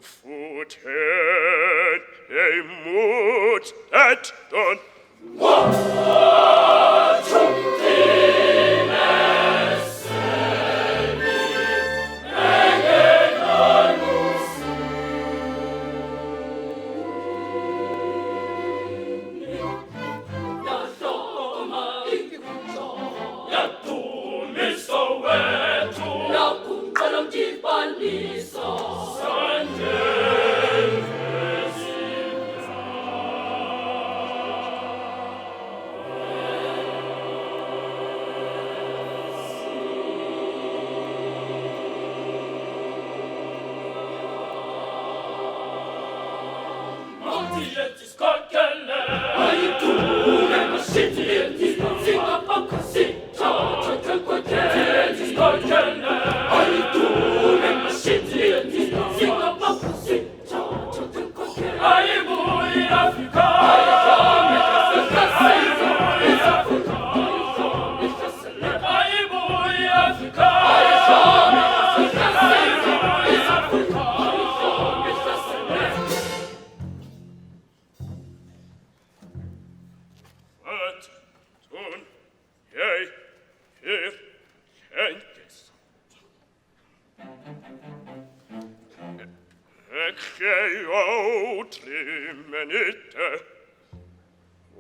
Futen ei mut et don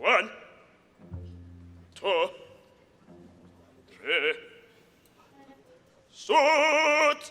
One, two, three, shoot!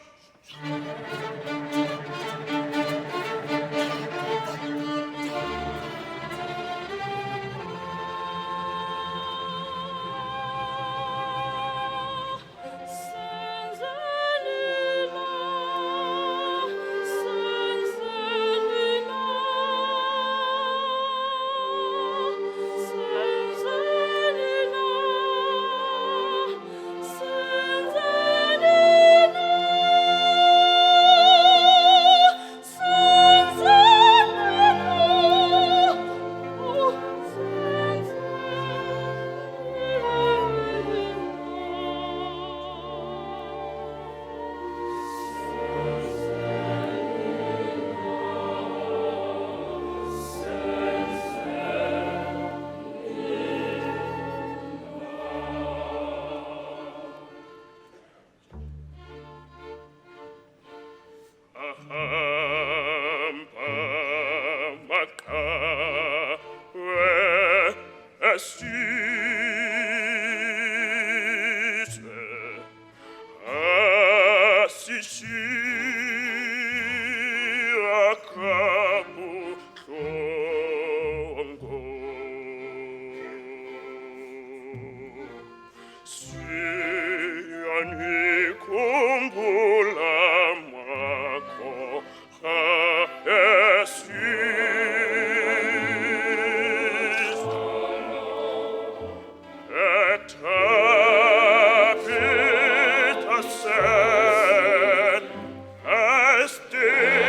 Stay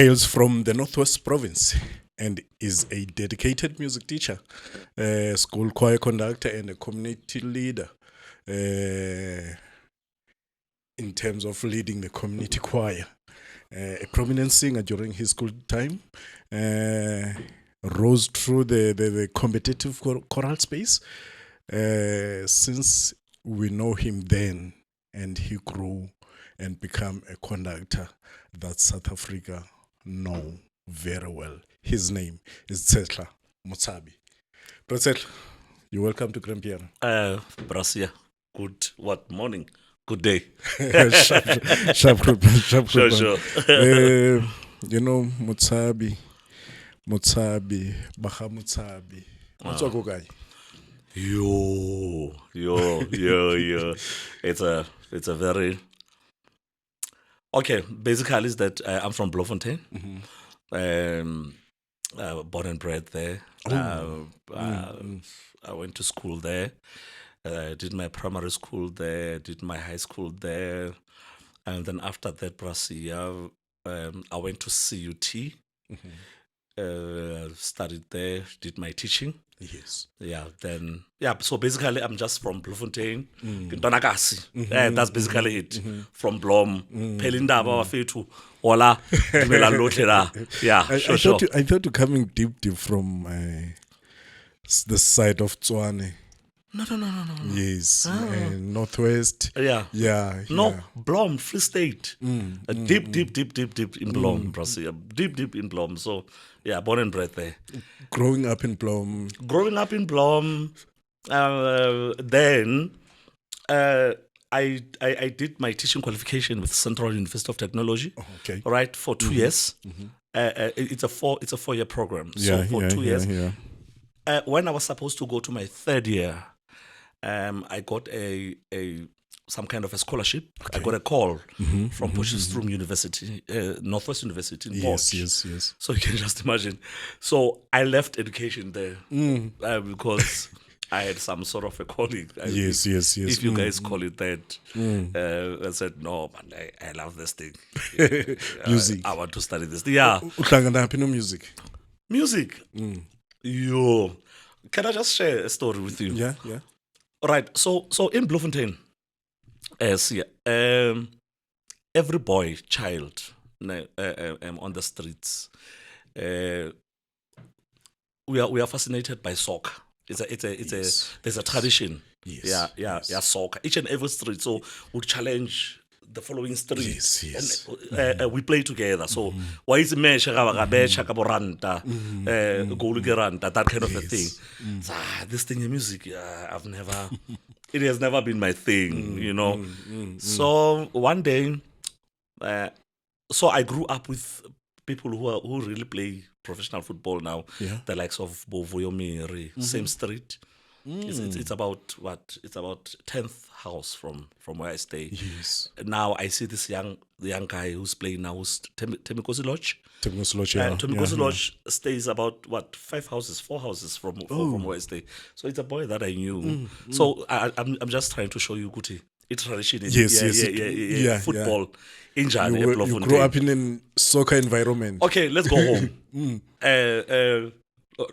hails from the Northwest Province and is a dedicated music teacher, school choir conductor, and a community leader. In terms of leading the community choir, a prominent singer during his school time, rose through the competitive choral space since we know him then, and he grew and became a conductor that South Africa know very well. His name is Tshehla Motshabi. Tshehla, you're welcome to Grand Piano. Brasia, good morning, good day. Sharp. Sure. Motshabi, Baha Motshabi. What's up, guy? Yo. It's a very okay. Basically, is that I'm from Bloemfontein. Born and bred there. I went to school there. Did my primary school there. Did my high school there, and then after that, Brasia, I went to CUT. Studied there. Did my teaching. Yes. So basically, I'm just from Bloemfontein. That's basically it. From Blom. Pelindaba wafethu. Hola. Yeah, sure. I thought you're coming deep from the side of Tshwane. No. Yes. Northwest. Yeah. No, Blom, Free State. Deep in Blom, Brasia. Deep in Blom. So, yeah, born and bred there. Growing up in Blom. Then I did my teaching qualification with Central University of Technology. Oh, okay. Right, for 2 years. It's a 4-year program. So for 2 years. When I was supposed to go to my third year, I got some kind of a scholarship. Okay. I got a call from Potchefstroom University, Northwest University in Potch. Yes. So you can just imagine. So I left education there because I had some sort of a calling. Yes. If you guys call it that. I said, no, man, I love this thing. Music. I want to study this. Yeah. Music. Music. Yo. Can I just share a story with you? Yeah. Right. So in Bloemfontein, every boy, child, on the streets, we are fascinated by soccer. There's a tradition. Yes. Soccer. Each and every street. So we challenge the following streets. Yes. And we play together. So why is mesh that kind of a thing. So, this thing in music, it has never been my thing, So one day, so I grew up with people who really play professional football now. Yeah. The likes of Bovoyo Miri, same street. It's about what? It's about 10th house from where I stay. Yes. Now I see this young guy who's playing now, who's Temikosi Lodge. Temikosi Lodge stays about 4 houses from where I stay. So it's a boy that I knew. So I'm just trying to show you, Guti. It's tradition. Yes. Football. In You grew up in a soccer environment. Okay, let's go home.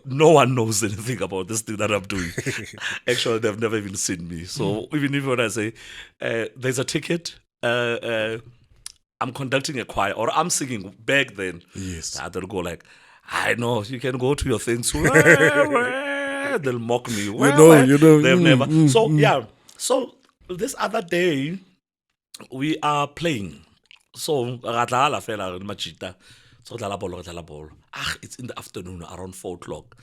No one knows anything about this thing that I'm doing. Actually, they've never even seen me. So even if when I say there's a ticket, I'm conducting a choir or I'm singing back then. Yes. They'll go like, I know, you can go to your things. They'll mock me. You know. They've never. So, yeah. So this other day, we are playing. So, it's in the afternoon, around 4 o'clock.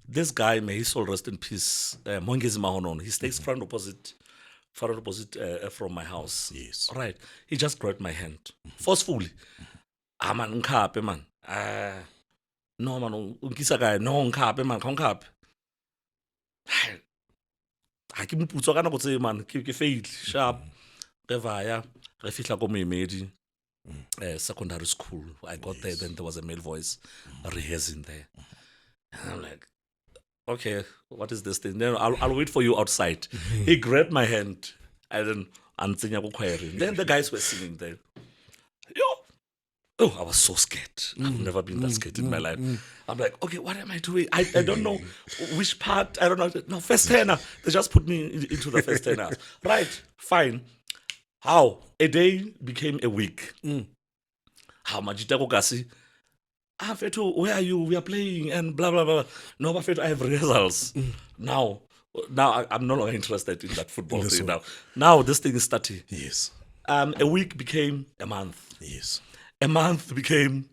This guy, may his soul rest in peace, Mongezi Mahonon, he stays front opposite from my house. Yes. Right. He just grabbed my hand. Forcefully. Man, nkhape, man. No, man, unkisa guy, no, nkhape, man, nkhape. Ha ke moputso ka nako tse man, ke fail sharp. Re vaya, re fihla ko Moemedi. Secondary school. I got there, then there was a male voice rehearsing there. And I'm like, okay, what is this thing? Then I'll wait for you outside. He grabbed my hand and then the guys were singing there. Yo, Oh, I was so scared. I've never been that scared in my life. I'm like, okay, what am I doing? I don't know which part. I don't know. No, first tenor. They just put me into the first tenor. Right, fine. How? A day became a week. How much Gasi? Fetu, where are you? We are playing and blah blah blah. No, but Fetu, I have rehearsals. Now I'm no longer interested in that football This thing one. now this thing is starting. Yes. A week became a month. Yes. A month became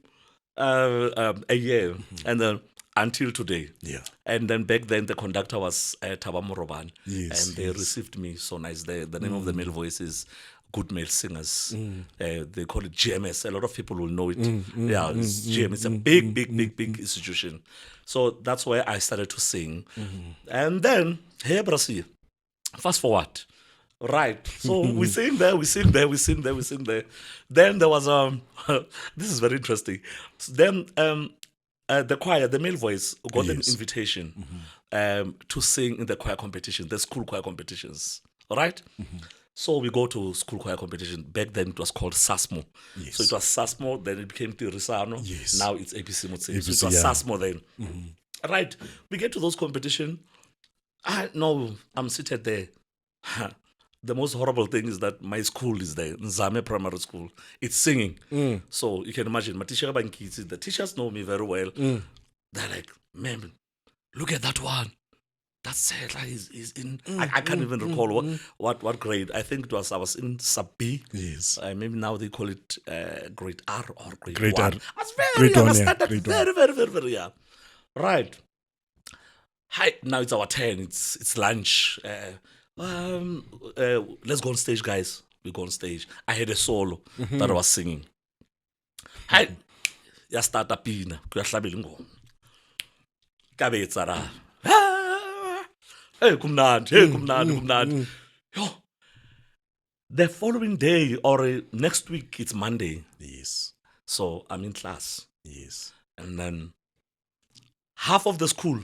a year, and then until today. Yeah. And then back then, the conductor was Tabamoroban, Yes, and they received me so nice. The name of the male voice is Good Male Singers. They call it GMS. A lot of people will know it. Yeah, it's GMS. It's a big institution. So that's where I started to sing. And then, hey, Brasi, fast forward. Right. So we sing there. Then there was this is very interesting. Then the choir, the male voice, got an invitation to sing in the choir competition, the school choir competitions. Right? So we go to school choir competition. Back then it was called SASMO. Yes. So it was SASMO, then it became Tirisano. Yes. Now it's ABC Motshabi. So ABC, it was yeah. SASMO then. Right. We get to those competition. I'm seated there. The most horrible thing is that my school is there, Nzame Primary School. It's singing. So you can imagine, the teachers know me very well. They're like, man, look at that one. That's Tshehla is in. I can't even recall what grade. I think I was in sub B. Yes. Maybe now they call it grade R or grade Grade 1. R. I was very Grade young. one, I yeah. started Grade very young. Right. Hi. Now it's our turn. It's lunch. Let's go on stage, guys. We go on stage. I had a solo that I was singing. Hi. Ya starta pina. Kuyahlabela ingoma. Kabetsa ra. Hey, kumnandi. Yo. The following day or next week, it's Monday. Yes. So I'm in class. Yes. And then half of the school,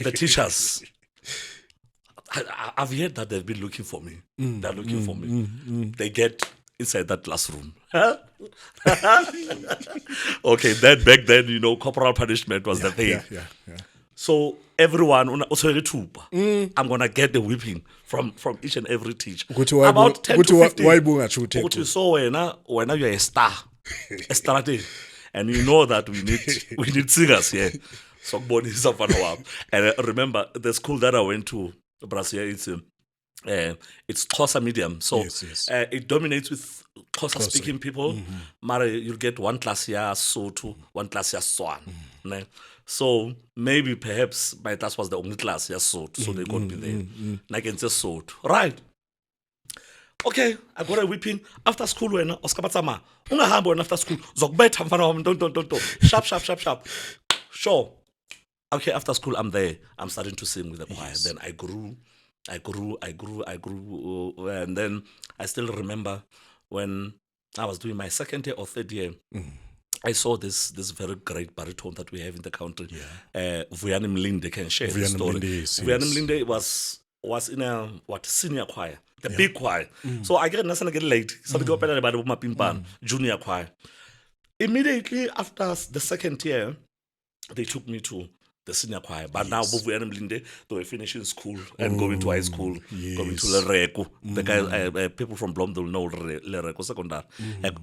the teachers, I've heard that they've been looking for me. They're looking for me. They get inside that classroom. Okay, then back then, corporal punishment was the thing. Yeah. So everyone, I'm gonna get the whipping from each and every teacher. About 10 to 15. Ukuthi, so when you're a star, and you know that we need singers here. So and remember the school that I went to, Brazil, it's Xhosa medium, so Yes. it dominates with Xhosa speaking people. Mara, you'll get one class here Sotho, one class here Swan. Ne? So maybe perhaps my class was the only class here Sotho, so they got me there. Like it's just Sotho, right? Okay, I got a whipping after school. When Oskabatsama, ungahambo when after school, zokbetha mfana wami, don't. Sharp. Sure. Okay, after school I'm there. I'm starting to sing with the choir. Yes. Then I grew, and then I still remember when I was doing my second year or third year. I saw this very great baritone that we have in the country. Vuyani Mlinde can share the Vuyani story. Mlinde, yes. Vuyani Mlinde was in a senior choir, the big choir. So I get late. So they go about junior choir. Immediately after the second year, they took me to the senior choir. But now Vuyani Mlinde, they were finishing school and going to high school, going to Lereko. The guys, people from Blomdale know Lereko Secondary.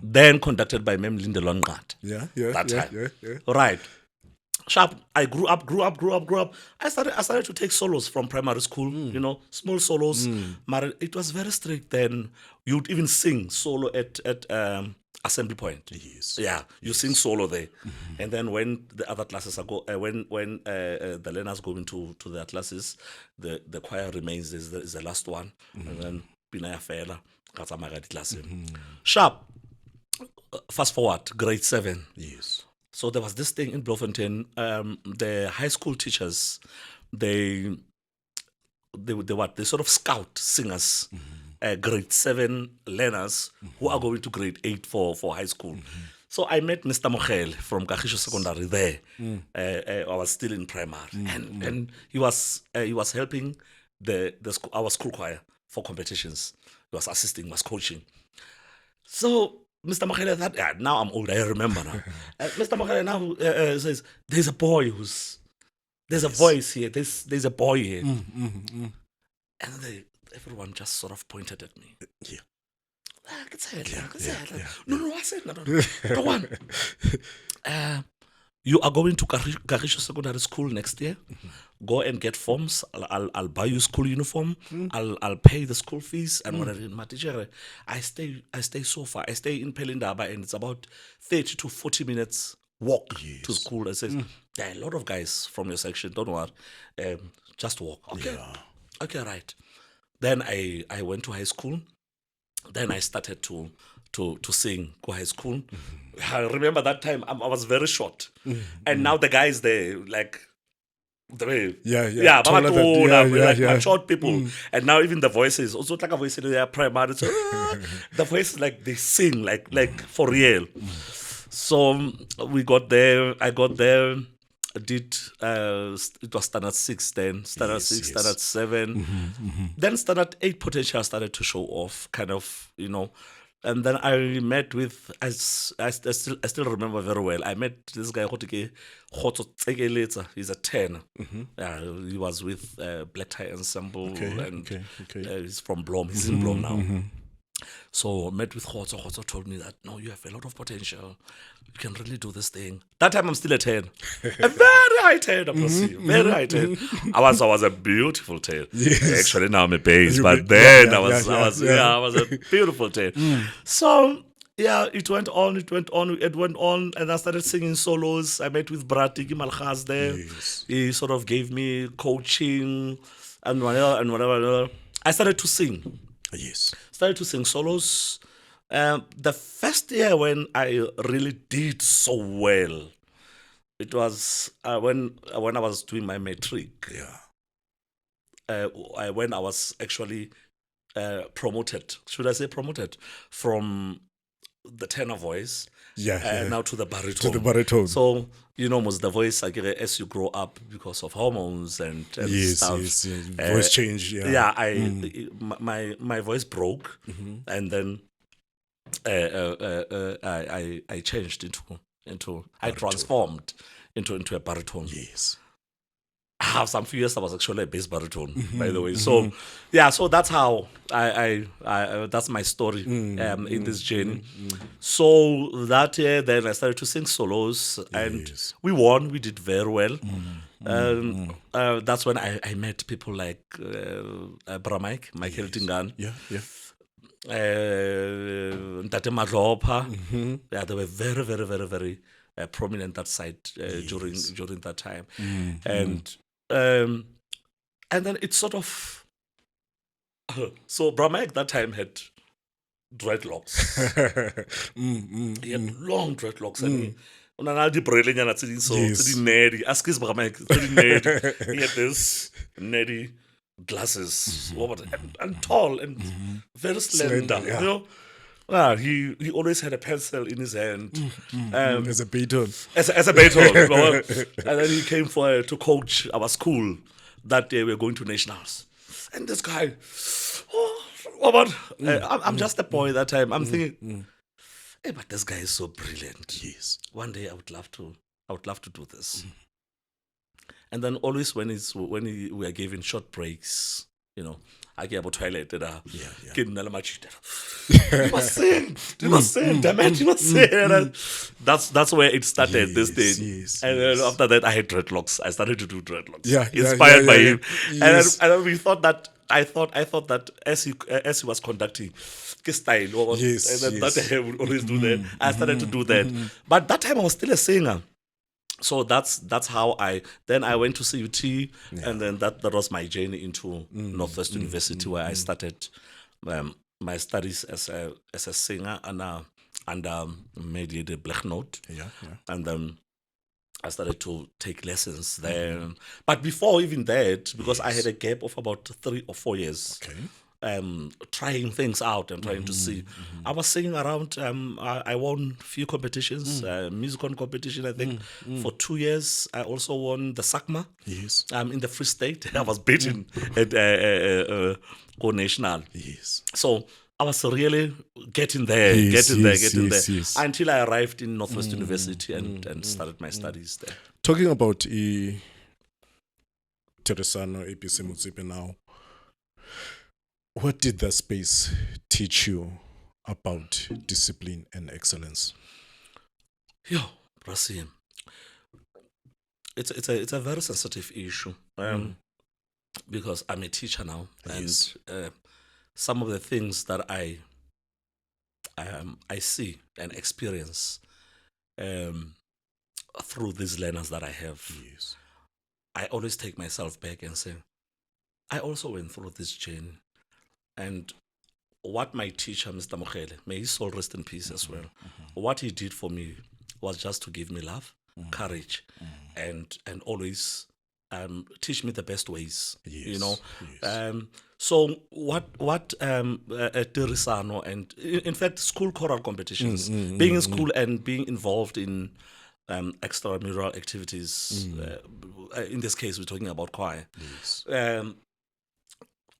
Then conducted by Mem Linde Longat. Yeah. That time. Yeah. Right. Sharp. I grew up. I started to take solos from primary school, small solos. But it was very strict then. You'd even sing solo at assembly point. Yes. Yeah, you sing solo there. And then when the other classes are when the learners go into their classes, the choir remains is the last one. And then Pinaya Fela, Katsamagadi class. Sharp. Fast forward, grade 7. Yes. So there was this thing in Bloemfontein. The high school teachers, they sort of scout singers, grade 7 learners who are going to grade 8 for high school. So I met Mr. Mochel from Kagisho Secondary there. I was still in primary, and he was helping our school choir for competitions. He was assisting, was coaching. So Mr. Makhele, now I'm old, I remember now. Mr. Makhele now says, there's a boy there's a voice here, there's a boy here. And everyone just sort of pointed at me. Yeah. No, I said, no. Go on. You are going to Karisho Secondary School next year. Go and get forms. I'll buy you school uniform. I'll pay the school fees and whatever. My teacher, I stay so far. I stay in Pelindaba, and it's about 30 to 40 minutes walk to school. I says, there are a lot of guys from your section. Don't worry, just walk. Okay, okay, right. Then I went to high school. Then I started to sing, go high school. I remember that time I was very short, and now the guys they like the way short people, and now even the voices also like a voice in their primary. So, the voices like they sing like for real. So we got there. I got there. Did it was standard 6 then, standard 6, standard 7, then standard 8 potential started to show off, kind of, and then I met with, I still remember very well, I met this guy, he's a 10. He was with Black Tie Ensemble, he's from Blom, he's in Blom now. So I met with Khotso. Khotso told me that, no, you have a lot of potential. You can really do this thing. That time I'm still a 10. A very high 10, very high 10. I was a beautiful 10. Yes. Actually, now I'm a bass, but then I was a beautiful 10. So, it went on, and I started singing solos. I met with Bratiki Malkhaz there. Yes. He sort of gave me coaching and whatever. I started to sing. Yes. Started to sing solos. The first year when I really did so well, it was when I was doing my matric. When I was actually promoted. Should I say promoted? From the tenor voice. Now to the baritone. So, most the voice, like, as you grow up because of hormones and stuff. Yes. Voice change. My voice broke, and then I changed into I transformed into a baritone. Yes. I have some few years I was actually a bass baritone, by the way. So so that's how I that's my story in this journey. So that year, then I started to sing solos, and we won. We did very well. That's when I met people like Michael Tingan. Ntate Madlopa. They were very, very, very, very prominent that side during that time, and then it's sort of so Brahmaik that time had dreadlocks. He had long dreadlocks, and he had this nerdy glasses, and tall and very slender. He always had a pencil in his hand. As a baton. As a baton. And then he came to coach our school. That day we were going to nationals. And this guy, I'm just a boy that time. I'm thinking, hey, but this guy is so brilliant. Yes. One day I would love to do this. And then always when we are given short breaks, I get about toilet and you must sing, damn it, you must sing. And that's where it started, this thing. And then after that I had dreadlocks. I started to do dreadlocks. Inspired by him. Yes. And then we thought that I thought that as he was conducting style, and then that I would always do that. I started to do that. But that time I was still a singer. So that's how I went to CUT, and then that was my journey into Northwest University, where I started my studies as a singer and made the Black Note, and then I started to take lessons there. But before even that, because I had a gap of about 3 or 4 years. Trying things out and trying to see. I was singing around. I won a few competitions, musical competition. I think for 2 years. I also won the SACMA. Yes. In the Free State. I was beaten at Go National. Yes. So I was really getting there, Yes, getting there, yes, getting yes, there, yes. until I arrived in Northwest University and started my studies there. Talking about Teresano APC Motsipe now, what did that space teach you about discipline and excellence? Yo, Brasim, it's a very sensitive issue because I'm a teacher now, Yes. and some of the things that I see and experience through these learners that I have, Yes. I always take myself back and say, I also went through this journey, and what my teacher, Mr. Mokhele, may his soul rest in peace as well, what he did for me was just to give me love, courage, and always teach me the best ways. You Yes, know, yes. so what Teresano and in fact school choral competitions, being in school and being involved in extramural activities. In this case, we're talking about choir. Yes.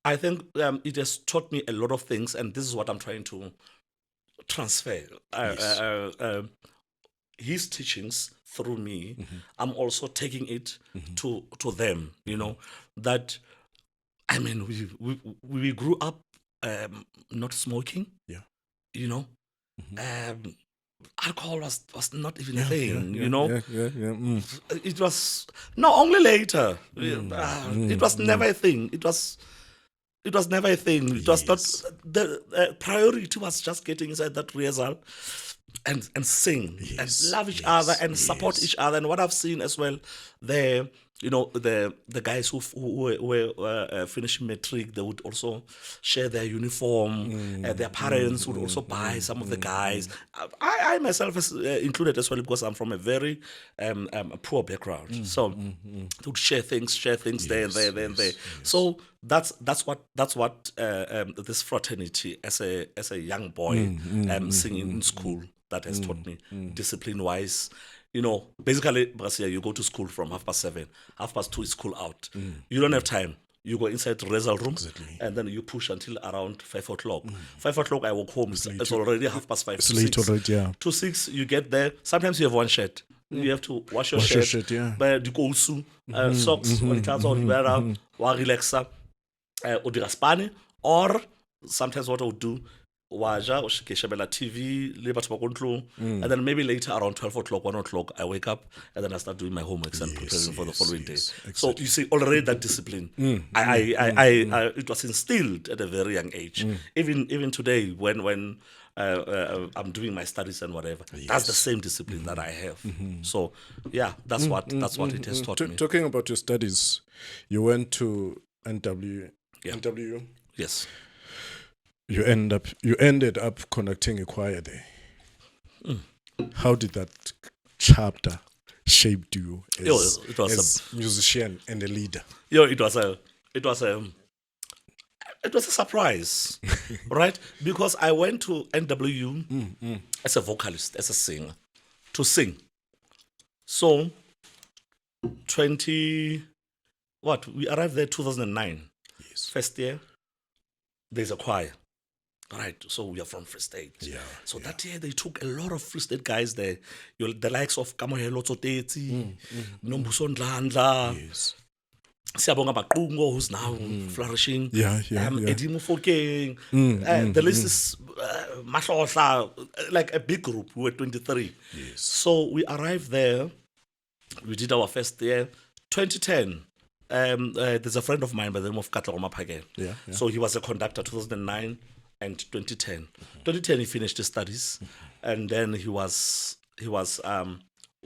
I think it has taught me a lot of things, and this is what I'm trying to transfer. His teachings through me, I'm also taking it to them. You know that. I mean, we grew up not smoking. Yeah. You know, alcohol was not even a Yeah, thing. yeah, You know, yeah. it was no only later. It was never a thing. It was never a thing. It was Yes. not the priority was just getting inside that rehearsal and sing Yes, and love each yes, other and support yes. each other. And what I've seen as well, the guys who were finishing matric, they would also share their uniform. Their parents would also buy some of the guys. I myself is included as well because I'm from a very poor background. So they would share things there and there, there and there. So that's what this fraternity as a young boy singing in school that has taught me discipline wise. You know, basically, Brasia, you go to school from 7:30, 2:30 is school out. You don't have time. You go inside the rehearsal room Exactly. and then you push until around 5:00. 5:00, I walk home. It's already 5:30. It's late already, yeah. To 6, you get there. Sometimes you have one shirt. You have to wash your shirt. Yeah. But you go socks, when it turns out, relaxa, o dira spane, or sometimes what I would do, waja o ke shebela TV le batho ba ko ntlong, and then maybe later around 12:00, 1:00, I wake up and then I start doing my homeworks and preparing for the following day. So you see already that discipline. I it was instilled at a very young age. Even today when I'm doing my studies and whatever, that's the same discipline that I have. So yeah, that's what it has taught me. Talking about your studies, you went to NW. Yeah. NW. Yes. You ended up conducting a choir there. How did that chapter shape you as, It was as musician and a leader? it was a surprise, right? Because I went to NW as a vocalist, as a singer, to sing. So, we arrived there 2009. Yes. First year, there's a choir. Right, so we are from Free State. Yeah, So that year they took a lot of Free State guys there. The likes of Kamohelo Tsoteti, Nombuso Ndlandla, Yes. Siyabonga Baqungo, who's now flourishing. Yeah. Eddie Mufokeng. The list is Mahlohla, like a big group. We were 23. Yes. So we arrived there. We did our first year. 2010. There's a friend of mine by the name of Katla Omapage. Yeah. So he was a conductor 2009 and 2010. 2010 he finished his studies, and then he was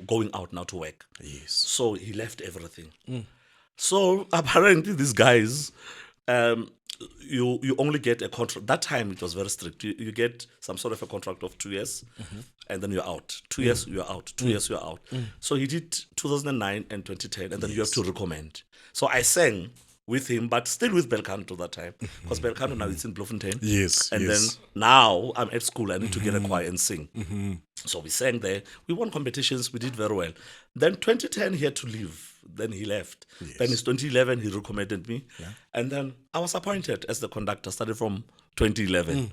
going out now to work. Yes. So he left everything. So apparently these guys, you only get a contract. That time it was very strict. You get some sort of a contract of 2 years, and then you're out. 2 years you're out. 2 years you're out. So he did 2009 and 2010, and then you have to recommend. So I sang with him, but still with Belcanto that time, because Belcanto now is in Bloemfontein. Yes. And yes. then now I'm at school. I need to get a choir and sing. So we sang there. We won competitions. We did very well. Then 2010, he had to leave. Then he left. Then it's 2011, he recommended me. And then I was appointed as the conductor, started from 2011.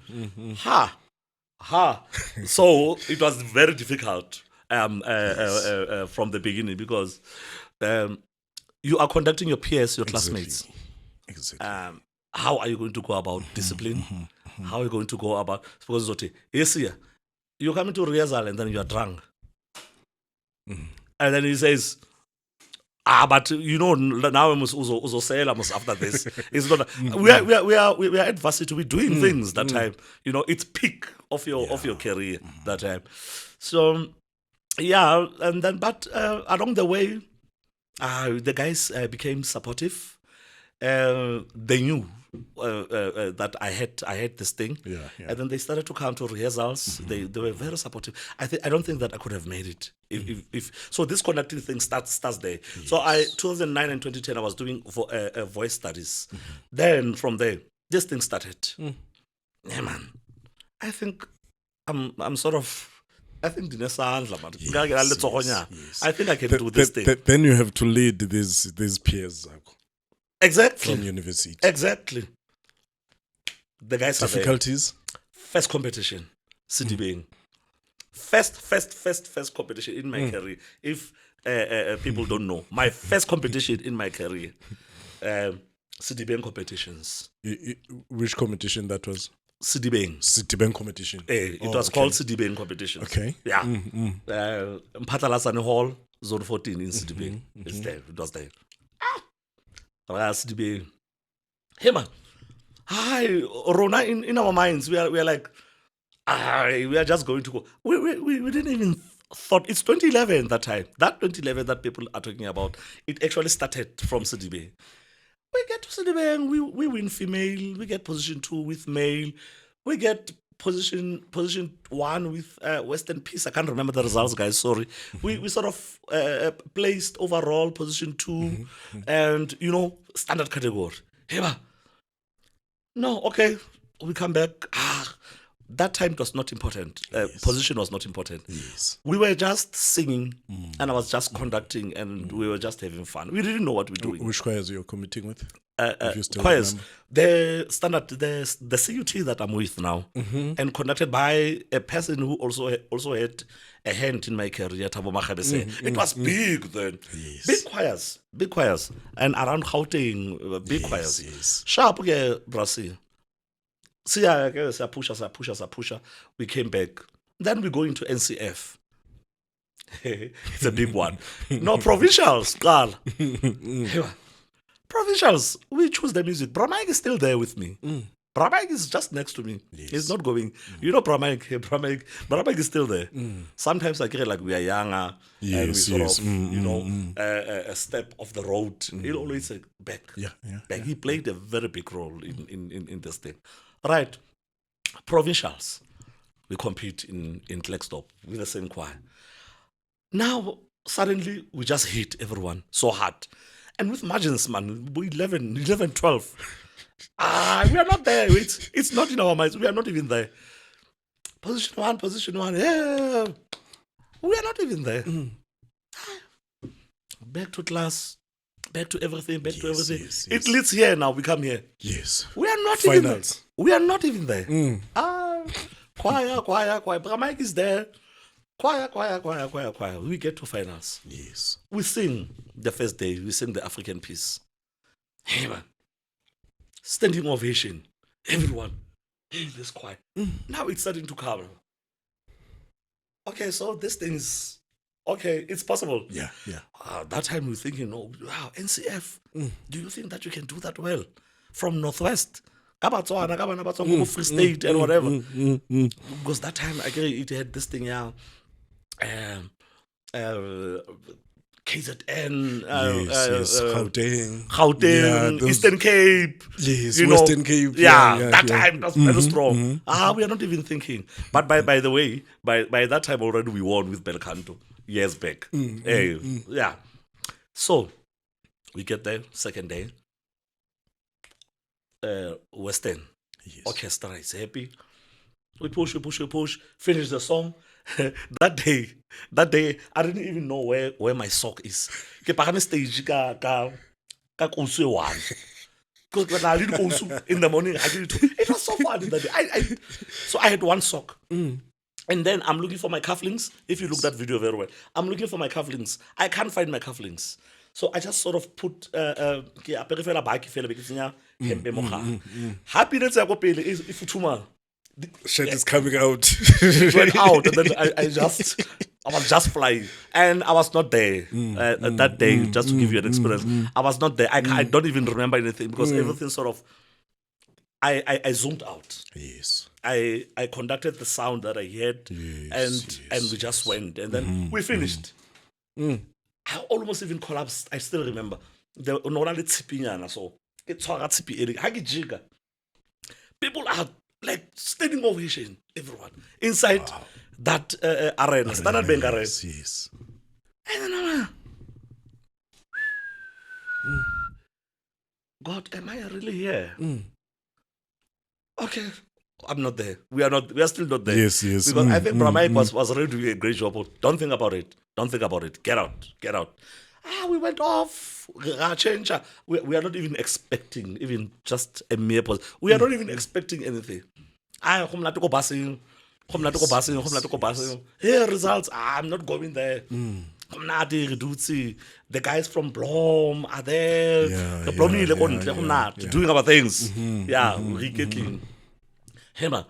So it was very difficult from the beginning because you are conducting your peers, your classmates. Exactly. How are you going to go about discipline? How are you going to go about? Because yes, yeah, you come into rehearsal and then you are drunk. And then he says, but you know, now we must also say after this. It's not we are at varsity, we're doing things that time. You know, it's peak of your career that time. So yeah, and then but along the way, the guys became supportive. They knew that I had this thing, and then they started to come to rehearsals. They were very supportive. I don't think that I could have made it if so. This conducting thing starts there. So 2009 and 2010 I was doing voice studies. Then from there this thing started. Yeah, man. I think I'm sort of. I think I think I can do this thing. Then you have to lead these peers. Exactly. From university. Exactly. The guys difficulties. First competition, City being first competition in my career. If people don't know, my first competition in my career, City Bank competitions. Which competition that was? City Bank competition. It was called City Bank competitions. Okay. Yeah. Mphatlalasane Hall, Zone 14 in City Bank. It's there. It was there. City Bank. Hey man. Hi, Rona. In our minds, we are like, we are just going to go. We didn't even thought it's 2011 that time. That 2011 that people are talking about. It actually started from City Bank. We get to City Bank, we win female. We get position 2 with male. We get position 1 with Western Peace. I can't remember the results, guys. Sorry. We sort of placed overall position 2, and standard category. Hey, no, okay. We come back. That time it was not important. Position was not important. Yes. We were just singing, and I was just conducting, and we were just having fun. We didn't know what we're doing. Which choirs you're committing with? Choirs. The standard, the CUT that I'm with now, and conducted by a person who also had a hand in my career, Thabo Makhabese. It was big then. Yes. Big choirs. And around Gauteng, big choirs. Yes. Sharp, Brazil. See, I push. We came back. Then we go into NCF. It's a big one. No, provincials, Carl. Provincials, we choose the music. Bramike is still there with me. Bramike is just next to me. Yes. He's not going. Bramike is still there. Sometimes I get like we are younger and we sort of, a step off the road. He'll always say, back. Back. He played a very big role in this thing. Right. Provincials. We compete in Klerksdorp with the same choir. Now, suddenly, we just hit everyone so hard. And with margins, man, we 11, 12. We are not there. It's not in our minds. We are not even there. Position 1. Yeah. We are not even there. Back to class. Back to everything. Yes. It leads here now. We come here. Yes. We are not Finals. even there. We are not even there. Choir. Bramike is there. Choir. We get to finals. Yes. We sing the first day. We sing the African piece. Hey, man. Standing ovation. Everyone. Hey, this choir. Now it's starting to come. Okay, so this thing is... Okay, it's possible. Yeah. That time we were thinking, wow, NCF. Do you think that you can do that well? From Northwest. Kabatswana, Free State and whatever. Because that time, I get it had this thing, KZN, yes. Gauteng, Eastern Cape. Yes, Western Cape. That time was very strong. We are not even thinking. But by the way, by that time already we won with Belcanto years back. Yeah. So we get there, second day. Western Orchestra is happy. We push, finish the song. that day, I didn't even know where my sock is. Ke pagame stage ka kousu e one. Because when I did kousu in the morning, I did it too. It was so fun that day. So I had one sock. And then I'm looking for my cufflinks. If you look that video very well, I'm looking for my cufflinks. I can't find my cufflinks. So I just sort of put ke apere fela baki fela be ke tsenya hempe mo gare. Happy let's go pele e futhuma. Shit is coming out. It went out, and then I was just flying, and I was not there that day. Just to give you an experience, I was not there. I don't even remember anything because everything sort of. I zoomed out. Yes. I conducted the sound that I heard, and we just went, and then we finished. I almost even collapsed. I still remember the only tsipinyana, so it's hard to people are like standing ovation, everyone inside that arena, Standard Bank arena. Yes. And then I'm like, God, am I really here? Okay, I'm not there. We are still not there. Yes. Because I think Brahma was really doing a great job. Don't think about it. Don't think about it. Get out. We went off. Change. We are not even expecting even just a mere pause. We are not even expecting anything. Here results. I'm not going there. The guys from Blom are there. Doing our things. Hema.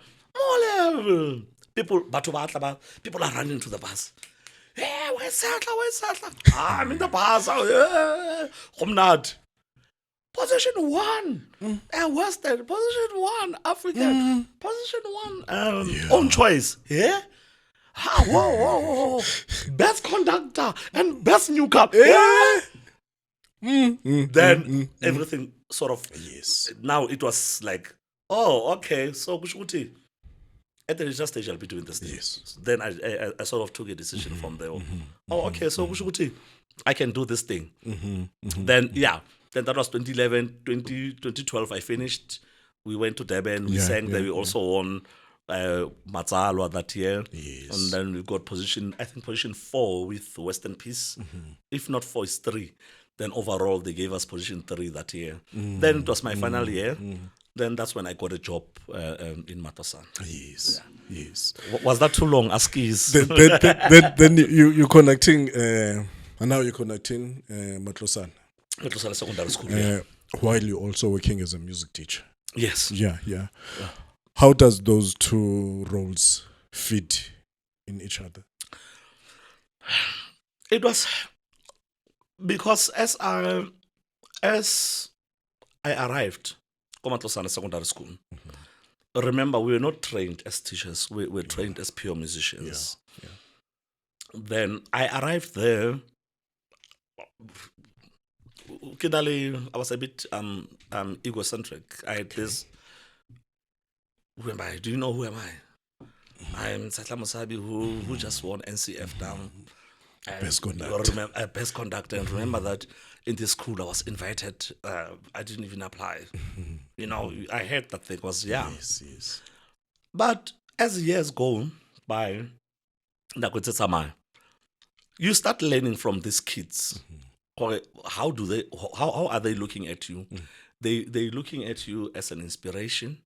People are running to the bus. Hey, where's Tshehla? I'm in the bus. Position 1. Western. Position 1. African. Position 1. Own choice. Yeah? Whoa. Best conductor and best newcomer. Yeah. Then everything sort of. Yes. Now it was like, oh, okay. So kushuti. At the register stage, I'll be doing this thing. Yes. Then I sort of took a decision from there. Oh, okay. So kushuti, I can do this thing. Then that was 2011, 2012. I finished. We went to Durban. We sang there. We also won Matzalwa that year. Yes. And then we got position 4 with Western Peace. If not 4, it's 3. Then overall, they gave us position 3 that year. Then it was my final year. Then that's when I got a job in Matosan. Yes. Was that too long? Askies. Then you're connecting, and now you're connecting Matlosan. Matosan Secondary School. While you're also working as a music teacher. Yes. Yeah. How does those two roles fit in each other? It was because as I arrived Komatlosana Secondary School, remember we were not trained as teachers, we were trained as pure musicians. Then I arrived there. I was a bit egocentric. I had this. Who am I? Do you know who am I? I'm Tshehla Motshabi who just won NCF down. Best conductor. Best conductor. And remember that in this school I was invited. I didn't even apply. I heard that thing was Yes. But as years go by, you start learning from these kids. How are they looking at you? They're looking at you as an inspiration.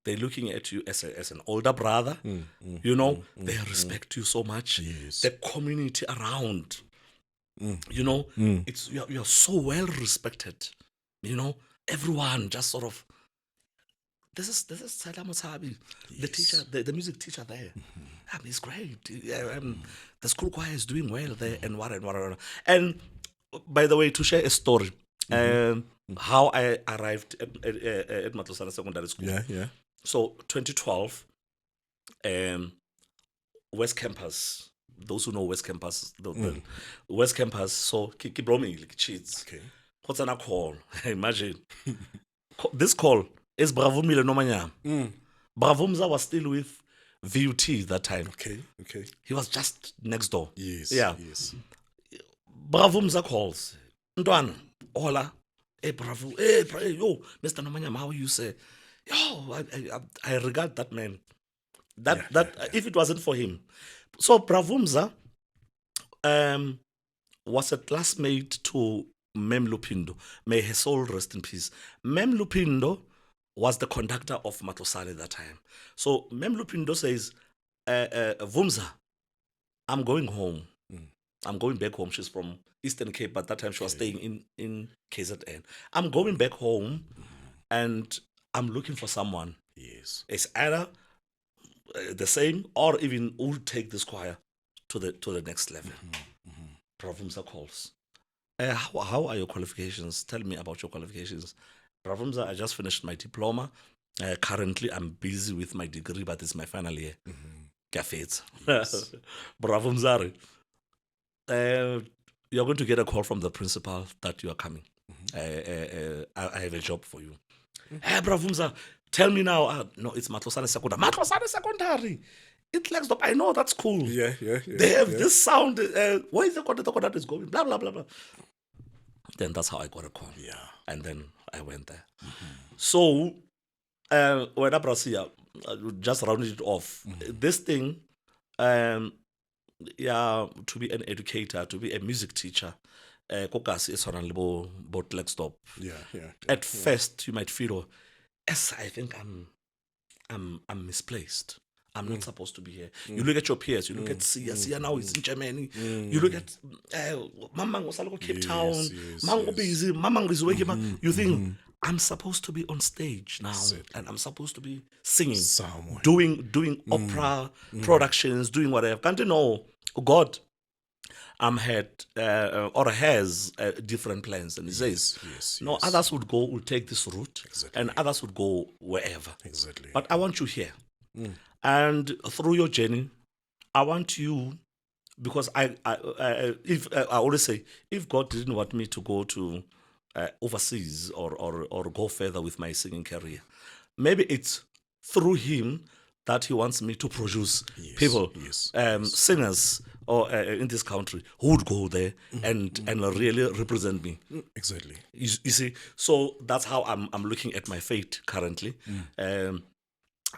They're looking at you as an older brother. They respect you so much. Yes. The community around, it's you're so well respected. Everyone just sort of. This is Tshehla Motshabi, the teacher, the music teacher there. He's great. The school choir is doing well there, and what. And by the way, to share a story, how I arrived at Matlosana Secondary School. Yeah. So 2012, West Campus. Those who know West Campus, the West Campus. So Kibromi cheats. Okay. What's an call? Imagine this call is Bravo Mile Nomanya. Bravo Mza was still with VUT that time. Okay. He was just next door. Yes. Yeah. Yes. Bravo Mza calls. Ndwana, hola. Hey, Bravo. Hey, yo, Mr. Nomanya, how you say? Yo, I regard that man. If it wasn't for him. So Bravumza was a classmate to Mem Lupindo. May her soul rest in peace. Mem Lupindo was the conductor of Matlosane at that time. So Mem Lupindo says, Vumza, I'm going home. I'm going back home. She's from Eastern Cape, but that time she was staying in KZN. I'm going back home and I'm looking for someone. Yes. It's either the same or even will take this choir to the next level. Bravumza calls. How are your qualifications? Tell me about your qualifications. Bravumza, I just finished my diploma. Currently, I'm busy with my degree, but it's my final year. Yes. Bravumza, you're going to get a call from the principal that you are coming. I have a job for you. Hey, Bravumza, tell me now. No, it's Matlosane Secondary. Matlosane Secondary. It lacks up. I know that's cool. Yeah. They have this sound. Where is the conductor is going? Blah blah blah blah. Then that's how I got a call. Yeah. And then I went there. So when I just rounded it off. This thing, to be an educator, to be a music teacher, kokasi is on a little boat leg stop. Yeah. At first, you might feel, yes, I think I'm misplaced. I'm not supposed to be here. You look at your peers. You look at Sia now is in Germany. You look at Mamang was like Cape Town. Mango busy. Mamang is waking. You think I'm supposed to be on stage now, and I'm supposed to be singing, somewhere, doing opera productions, doing whatever. Can't you know God? Had or has different plans, and he says, no, others would take this route, and others would go wherever. Exactly. But I want you here. And through your journey, I want you, because I always say, if God didn't want me to go to overseas or go further with my singing career, maybe it's through Him that He wants me to produce people, singers, or in this country who would go there and really represent me. Exactly. You see, so that's how I'm looking at my fate currently.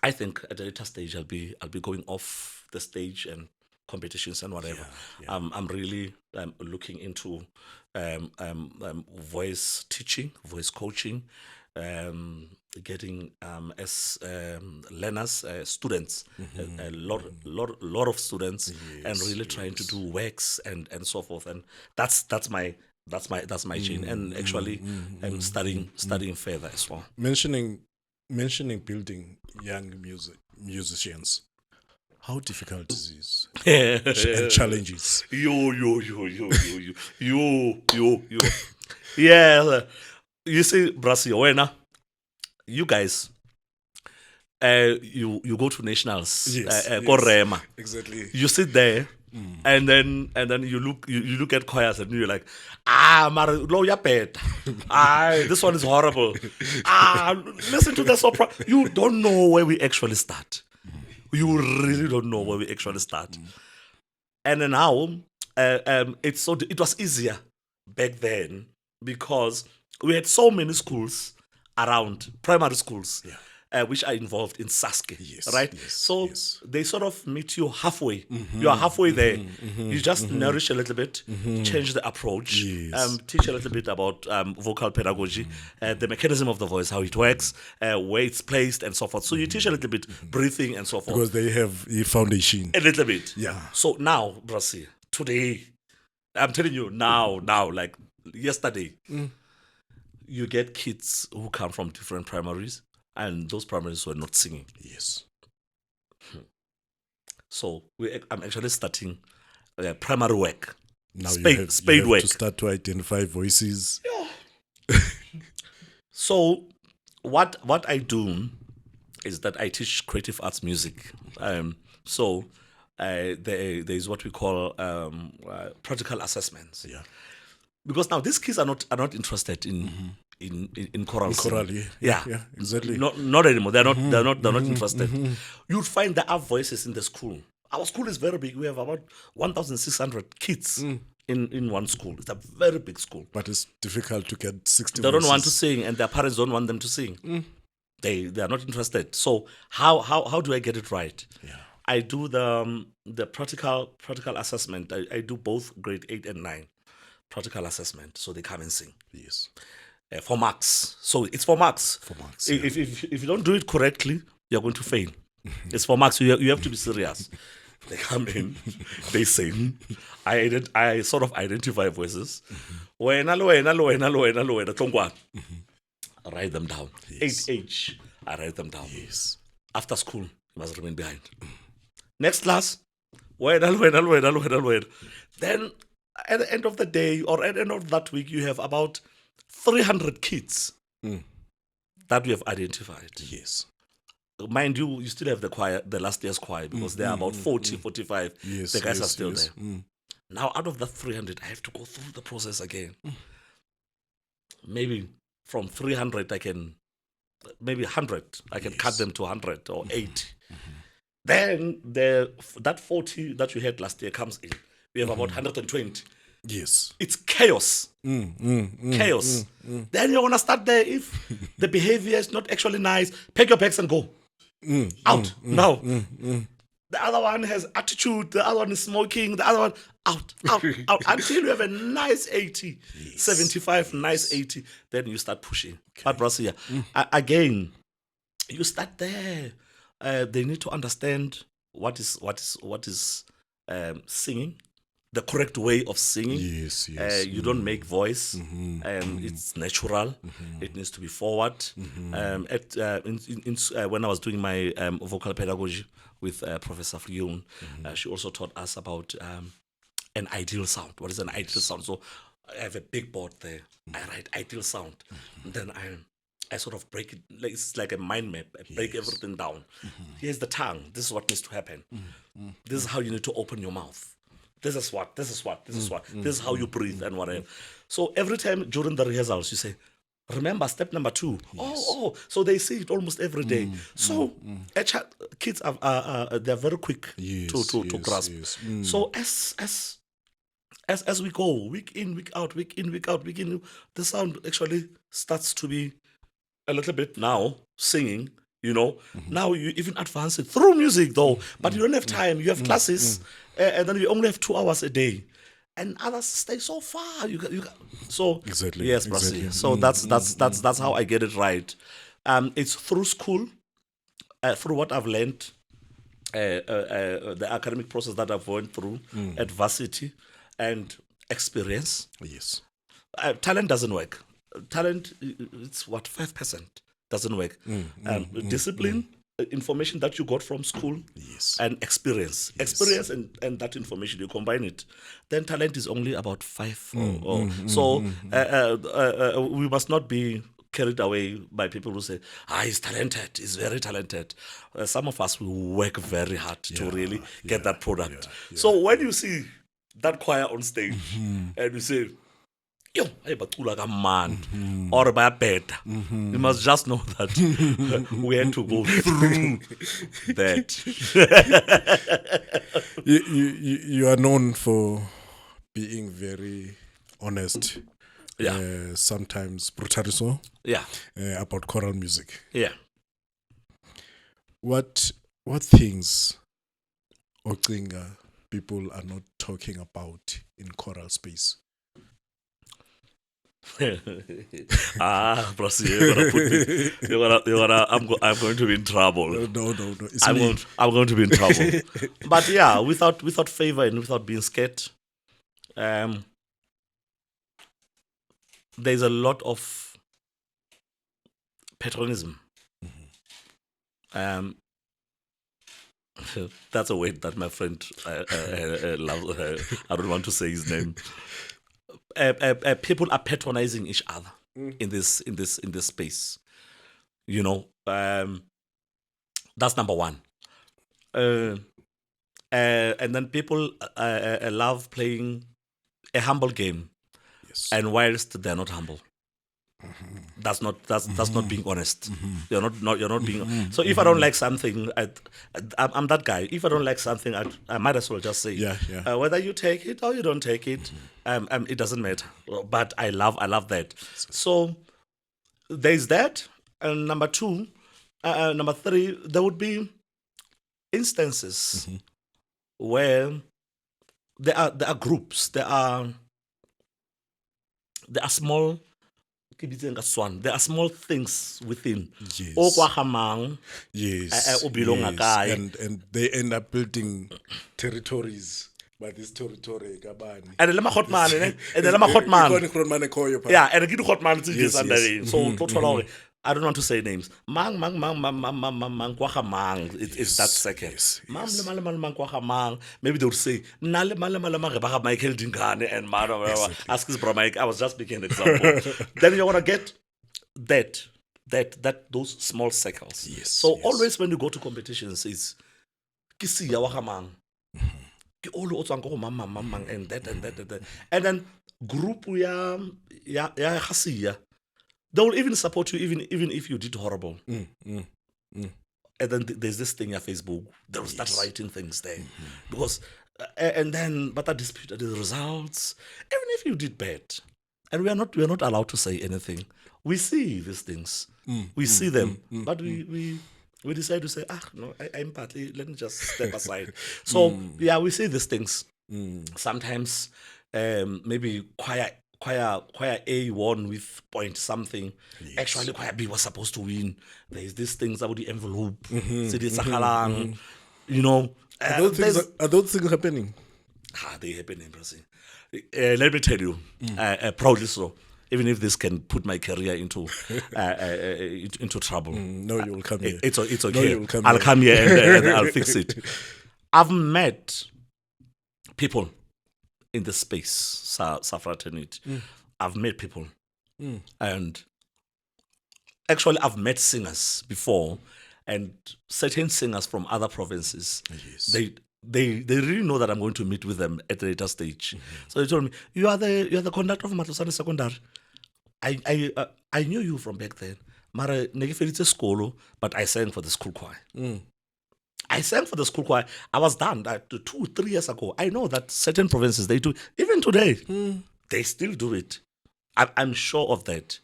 I think at a later stage I'll be going off the stage and competitions and whatever. I'm really looking into voice teaching, voice coaching, getting as learners, students, a lot of students, and really trying to do works and so forth. And that's my chain. And actually, I'm studying further as well. Mentioning building young musicians, how difficult is this? And challenges. You. Yeah, you see, Brasi, you guys, you go to nationals, Korema. Exactly. You sit there. And then you look at choirs and you're like, this one is horrible. Listen to the soprano. You don't know where we actually start. You really don't know where we actually start. And then now, it was easier back then because we had so many schools around, primary schools. Which are involved in Saske, right? So they sort of meet you halfway. You are halfway there. You just nourish a little bit, change the approach, teach a little bit about vocal pedagogy, the mechanism of the voice, how it works, where it's placed, and so forth. So you teach a little bit breathing and so forth. Because they have a foundation. A little bit. Yeah. So now, Brasi, today, I'm telling you, now, like yesterday, you get kids who come from different primaries. And those primaries were not singing. Yes. So I'm actually starting primary work. Now spade you have work. to start to identify voices. So what I do is that I teach creative arts music. So there is what we call practical assessments. Yeah. Because now these kids are not interested in choral. Choral, yeah, exactly. Not anymore. They're not interested. You'd find there are voices in the school. Our school is very big. We have about 1,600 kids in one school. It's a very big school. But it's difficult to get 60 They voices. don't want to sing, and their parents don't want them to sing. They are not interested. So how do I get it right? Yeah. I do the practical assessment. I do both grade 8 and 9 practical assessment. So they come and sing Yes. for marks. So it's for marks. For marks, If you don't do it correctly, you're going to fail. It's for marks. You have to be serious. They come in, they sing. I sort of identify voices. Wena, tongwana. I write them down. Yes. 8H. I write them down. Yes. After school, you must remain behind. Next class, wena. Then at the end of the day or at the end of that week, you have about 300 kids that we have identified. Yes. Mind you, you still have the choir, the last year's choir, because there are about 40, 45. Yes. The guys are yes, still yes. there. Now, out of the 300, I have to go through the process again. Maybe from 300, maybe 100, I can cut them to 100 or 80. Then that 40 that you had last year comes in. We have about 120. Yes. It's chaos. Chaos. Then you're going to start there. If the behavior is not actually nice, pack your bags and go. Out. Now. The other one has attitude. The other one is smoking. The other one, out. Until you have a nice 80, 75, nice 80. Then you start pushing. But Brasia, again, you start there. They need to understand what is singing, the correct way of singing. Yes. You don't make voice, and it's natural. It needs to be forward. When I was doing my vocal pedagogy with Professor Flion, she also taught us about an ideal sound. What is an ideal sound? So I have a big board there. I write ideal sound. And then I sort of break it. It's like a mind map. I break everything down. Here's the tongue. This is what needs to happen. This is how you need to open your mouth. This is what. This is how you breathe and whatever. So every time during the rehearsals, you say, remember step number 2. Oh, so they say it almost every day. So kids are they're very quick to grasp. Yes. So as we go week in, week out, the sound actually starts to be a little bit now singing. Now you even advance it through music though, but you don't have time. You have classes, and then you only have 2 hours a day, and others stay so far. You got so Exactly. yes, Exactly. Brasi. So that's how I get it right. It's through school, through what I've learned, the academic process that I've went through, adversity, and experience. Yes. Talent doesn't work. Talent, it's what 5% doesn't work. Discipline, information that you got from school, Yes. and experience and that information, you combine it, then talent is only about 5 so we must not be carried away by people who say he's talented, he's very talented. Some of us will work very hard to really get that product. So when you see that choir on stage and you say, yo, hey, bacula ka man, or by better. You must just know that we had to go through that. You are known for being very honest. Yeah. Sometimes brutally so. Yeah. About choral music. Yeah. What things Ocinga people are not talking about in choral space? Brasi, I'm going to be in trouble. No. It's me. I'm going to be in trouble. But yeah, without favor and without being scared, there's a lot of patronism. That's a word that my friend loves. I don't want to say his name. People are patronizing each other in this space. That's number one. And then people love playing a humble game, Yes. and whilst they're not humble, that's not being honest. You're not being. So if I don't like something, I'm that guy. If I don't like something, I might as well just say, Yeah. whether you take it or you don't take it, it doesn't matter. But I love that. So there's that, and number 2, Number three, there would be instances where there are groups, there are small. There are small things within. Yes. O kwa hamang, Yes, o belonga yes. kae. And they end up building territories. But this territory, kabani. And the hot man, and the hot man. Yeah. Yeah, and the hot man is Yes, under yes. it. So total, I don't want to say names. Mang, kwa hamang. It's that second. Yes, Mang, mang, kwa hamang. Maybe they would say, nale, reba Michael Dingane and man, ask his bro Mike. I was just making an example. Then you want to get those small circles. Yes, So yes. always when you go to competitions, it's kisi ya wahamang. Ke all o tswang ko go mang and that and then group ya hasiya, they will even support you even if you did horrible. And then there's this thing on Facebook, they'll start writing things there because and then but I disputed the results even if you did bad, and we are not allowed to say anything. We see these things, we see them, but we decide to say, no, I'm partly, let me just step aside. So, yeah, we see these things. Sometimes, maybe choir A won with point something. Actually, choir B was supposed to win. There's these things about the envelope. You know. Are those things happening? They happen in Brazil. Let me tell you, proudly so. Even if this can put my career into trouble. No, you will come here. It's okay. No, you will come I'll here. come here and I'll fix it. I've met people in the space, fraternity. I've met people. And actually, I've met singers before, and certain singers from other provinces. Yes. They really know that I'm going to meet with them at a later stage. So they told me, you're the conductor of Motshabi Secondary. I knew you from back then. Mara negefeditse skolo, but I sang for the school choir. I sang for the school choir. I was done 2-3 years ago. I know that certain provinces they do, even today, they still do it. I'm sure of that.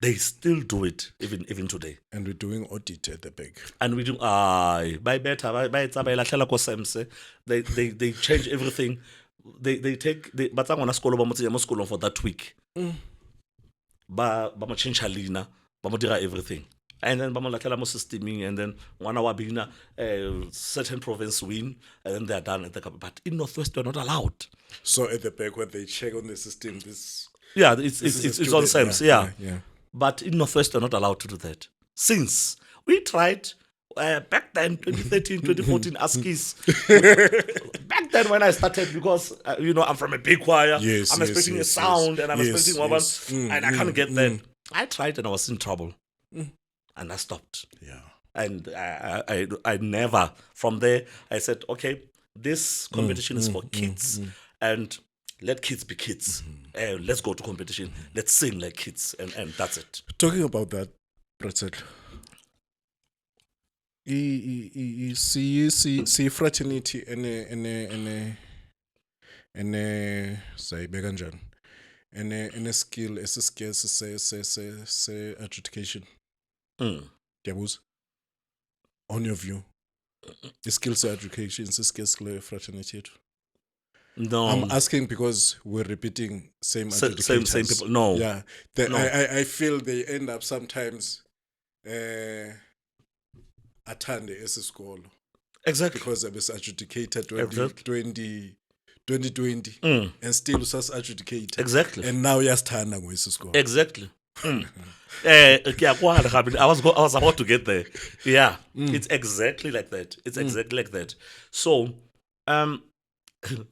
They still do it even today. And we're doing audit at the back. And we do by better they change everything. They take but I'm on a school for that week. Ba change halina, ba dira everything. And then ba mo systeming, and then one hour being certain province win, and then they're done at the cup. But in Northwest they're not allowed. So at the back when they check on the system, it's on SAMS, yeah. Yeah. But in Northwest, they're not allowed to do that. Since we tried back then, 2013, 2014, ASCIIs. Back then when I started, because, I'm from a big choir, Yes, I'm yes, expecting yes, a sound, and I'm yes, expecting one, yes. and I can't get that. I tried and I was in trouble. And I stopped. Yeah. And I never, from there, I said, okay, this competition is for kids, and let kids be kids. Let's go to competition. Let's sing like kids, and that's it. Talking about that, Pratsel, see fraternity and a skill as a skill say education. Diabuz, on your view, the skills of education is a skills fraternity. No, I'm asking because we're repeating same educators. Same people. No, Yeah, No. I feel they end up sometimes attend as a school exactly. because I was adjudicated Exactly. 2020 and still was adjudicated. Exactly. And now you're standing with the school. Exactly. I was about to get there. Yeah, it's exactly like that. It's exactly like that. So,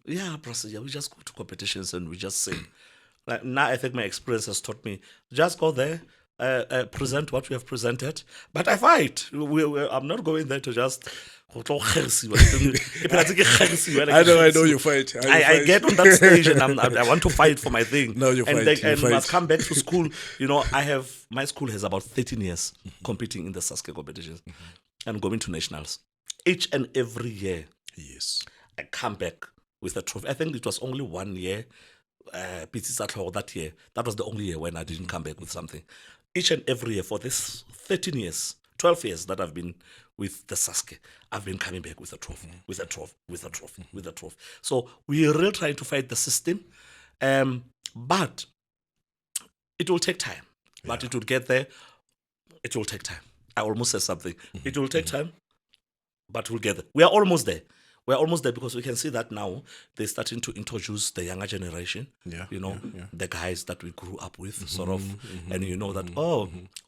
yeah, procedure. We just go to competitions and we just sing. Like now, I think my experience has taught me just go there, present what we have presented. But I fight. I'm not going there to just. I I know you fight. I get on that stage and I want to fight for my thing. No, you fight. And must come back to school. My school has about 13 years competing in the Saskia competitions and going to nationals. Each and every year, Yes. I come back with a trophy. I think it was only 1 year, that year. That was the only year when I didn't come back with something. Each and every year for this 13 years, 12 years that I've been with the Saske, I've been coming back with a trophy, with a trophy, with a trophy, with a trophy. So we're really trying to fight the system, but it will take time. But it will get there. It will take time. I almost said something. It will take time, but we'll get there. We are almost there. We're almost there because we can see that now they're starting to introduce the younger generation. The guys that we grew up with, sort of, and you know that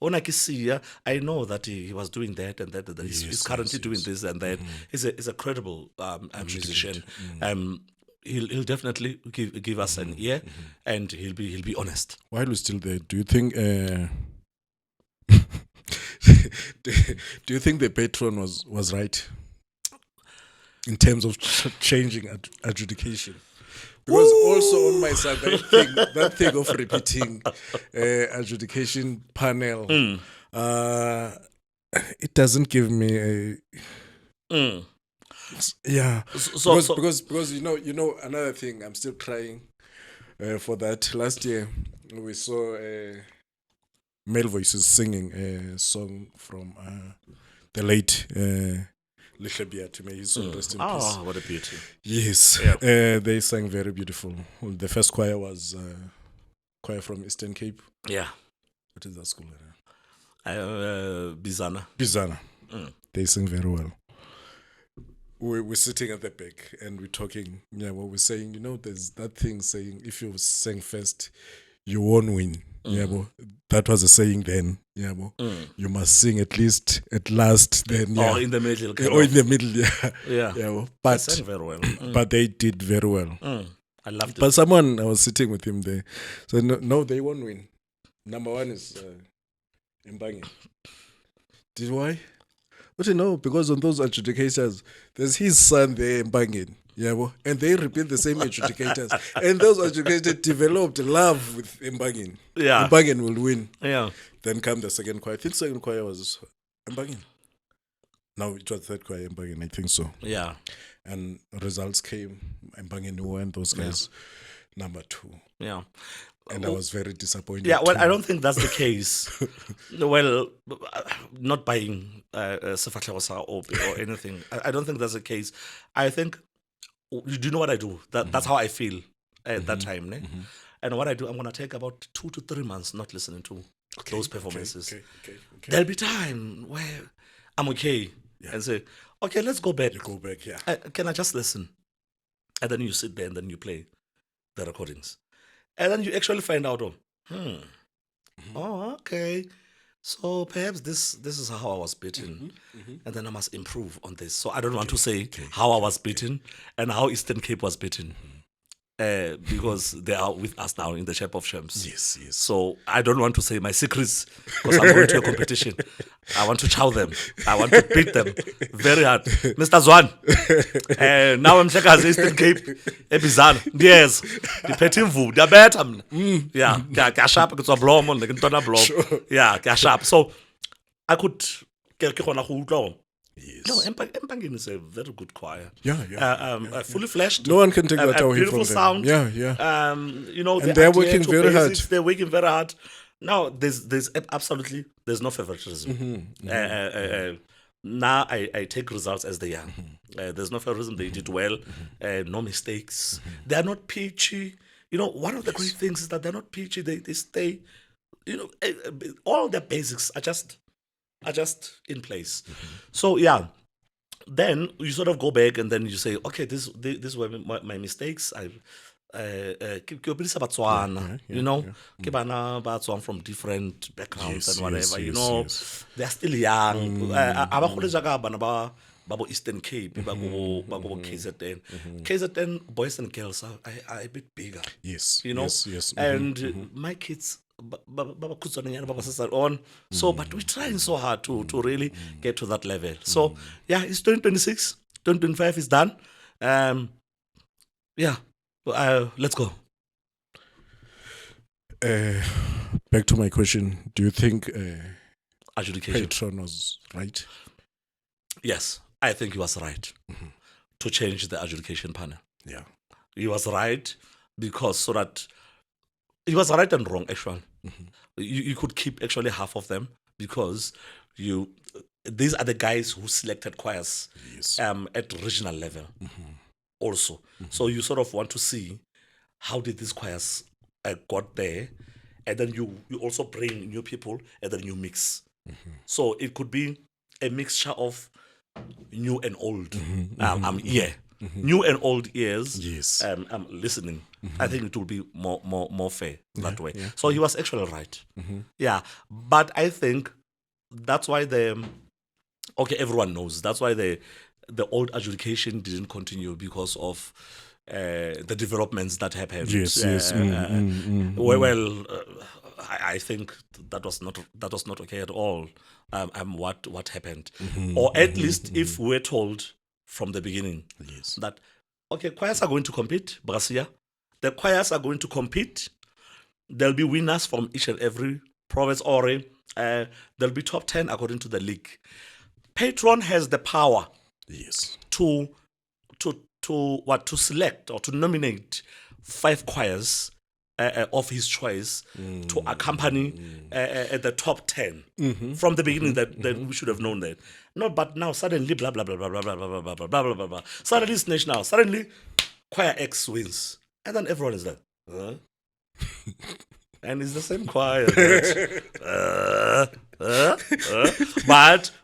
Onakisia, I know that he was doing that and that. He's currently doing this and that. He's a credible musician. He'll definitely give us an ear, and he'll be honest. While we're still there, do you think? Do you think the patron was right in terms of changing adjudication? Because also on my side, that thing of repeating adjudication panel, it doesn't give me a because you know another thing. I'm still crying for that. Last year we saw male voices singing a song from the late Lihlebiat. May his soul rest in peace. Oh, what a beauty! Yes, they sang very beautiful. The first choir was choir from Eastern Cape. Yeah, what is that school? Bizana. They sing very well. We're sitting at the back and we're talking. Yeah, what we're saying, there's that thing saying if you sing first, you won't win. Yeah, but that was a saying then. Yeah, but you must sing at least at last. Then or in the middle. Or in the middle. Yeah. But they sang very well. But they did very well. I loved it. But someone, I was sitting with him there, so no, they won't win. Number one is Mbangi. Did why? But because on those adjudicators, there's his son there, Mbangin. Yeah, and they repeat the same adjudicators. And those adjudicators developed love with Mbangin. Yeah. Mbangin will win. Yeah. Then come the second choir. I think second choir was Mbangin. No, it was third choir, Mbangin, I think so. Yeah. And results came, Mbangin won, those guys number 2. Yeah. And I was very disappointed. Yeah, well, I don't think that's the case. Well, not buying Sefatlego or anything. I don't think that's the case. I think, do you know what I do? That's how I feel at that time. And what I do, I'm going to take about 2 to 3 months not listening to those performances. Okay. There'll be time where I'm okay and say, okay, let's go back. You go back, yeah. Can I just listen? And then you sit there and then you play the recordings. And then you actually find out, oh, okay. So perhaps this is how I was beaten. And then I must improve on this. So I don't want to say how I was beaten and how Eastern Cape was beaten. Because they are with us now in the shape of Shams. Yes. So I don't want to say my secrets because I'm going to a competition. I want to chow them. I want to beat them very hard. Mr. Zwan. Now I'm checking as Eastern Cape. Ebizana. Yes. The petting food. They're better. Yeah. They're sharp. It's a blow. Yeah. They're sharp. So I could. Yes. No, Mpangeni is a very good choir. Yeah. Fully fleshed. No one can take that away beautiful from them. sound. Yeah. And they're working very hard. They're working very hard. Now, there's absolutely no favoritism. Now I take results as they are. There's no favoritism. They did well. No mistakes. They are not peachy. One of the great things is that they're not peachy. They stay. All the basics are just in place. So yeah, then you sort of go back and then you say, okay, this were my mistakes. Batswana from different backgrounds and whatever. They're still young. Babo Eastern Cape, Babo KZN. KZN boys and girls are a bit bigger. Yes. Yes. And my kids. On. So, but we're trying so hard to really get to that level. So, yeah, it's 2026, 2025 is done. Let's go. Back to my question. Do you think adjudication Patron was right? Yes, I think he was right to change the adjudication panel. Yeah. He was right because so that he was right and wrong, actually. You could keep actually half of them because these are the guys who selected choirs Yes. at regional level also. So you sort of want to see how did these choirs got there, and then you also bring new people and then you mix. So it could be a mixture of new and old. New and old ears. Yes. Listening. I think it will be more fair that way. So he was actually right. Yeah, but I think that's why everyone knows that's why the old adjudication didn't continue because of the developments that happened. Yes, yes. I think that was not okay at all. What happened, or at least if we're told from the beginning Yes. that okay, choirs are going to compete, Brasia. The choirs are going to compete. There'll be winners from each and every province, or there'll be top 10 according to the league. Patron has the power Yes. to select or to nominate 5 choirs of his choice to accompany the top 10 from the beginning. That we should have known that. No, but now suddenly blah blah blah blah blah blah blah blah blah blah blah blah. Suddenly it's national. Suddenly choir X wins, and then everyone is like, huh? And it's the same choir.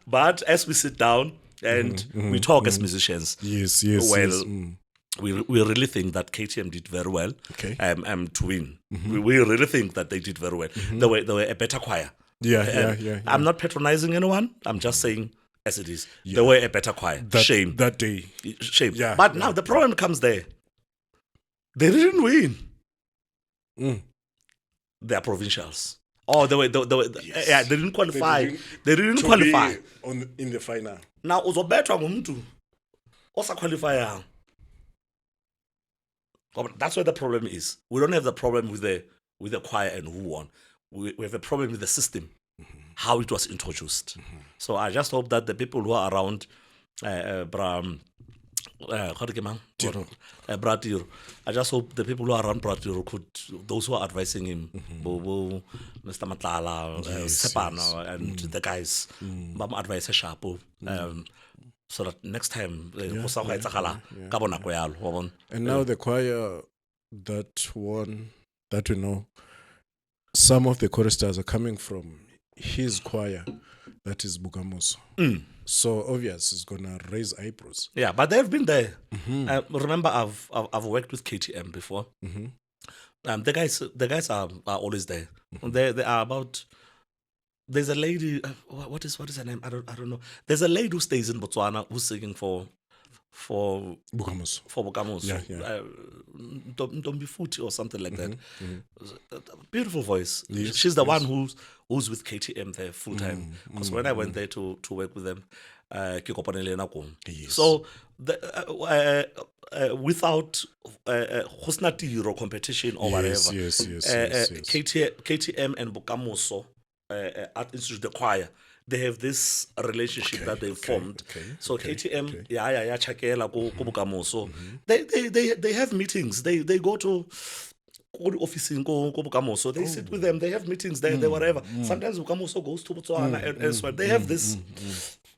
But as we sit down and we talk as musicians, Yes. we really think that KTM did very well. Okay. To win. We really think that they did very well. They were a better choir. Yeah. I'm not patronizing anyone. I'm just saying as it is. They were a better choir. Shame. That day. Shame. Yeah, But now the problem comes there. They didn't win. They are provincials. Oh, they didn't qualify. They didn't To qualify. be in the final. Now uzobethwa ngumuntu osaqualifyang. That's where the problem is. We don't have the problem with the choir and who won. We have a problem with the system, how it was introduced. So I just hope that the people who are around Bratiro, I just hope the people who are around Bratiro those who are advising him, Mr. Matlala, Sepano, and the guys, advise Shapo, so that next time, And now the choir that won, that we know, some of the choristers are coming from his choir, that is Bukamuso. So obvious, it's gonna raise eyebrows. Yeah, but they've been there. Remember, I've worked with KTM before. The guys are always there. They are about. There's a lady. What is her name? I don't know. There's a lady who stays in Botswana who's singing for Bukamuso. Yeah. Ntombi Futhi or something like that. Beautiful voice. Yes, She's the one who's with KTM there full time. Because when I went there to work with them, Yes. so without Husnatiro competition or Yes, whatever, yes. KTM and Bukamuso Art Institute, the choir, they have this relationship that they've formed. So KTM, Chakela, go Bukamuso. They have meetings. They go to office in Bukamuso. They sit with them. They have meetings there. They whatever. Sometimes Bukamuso goes to Botswana and elsewhere. They have this.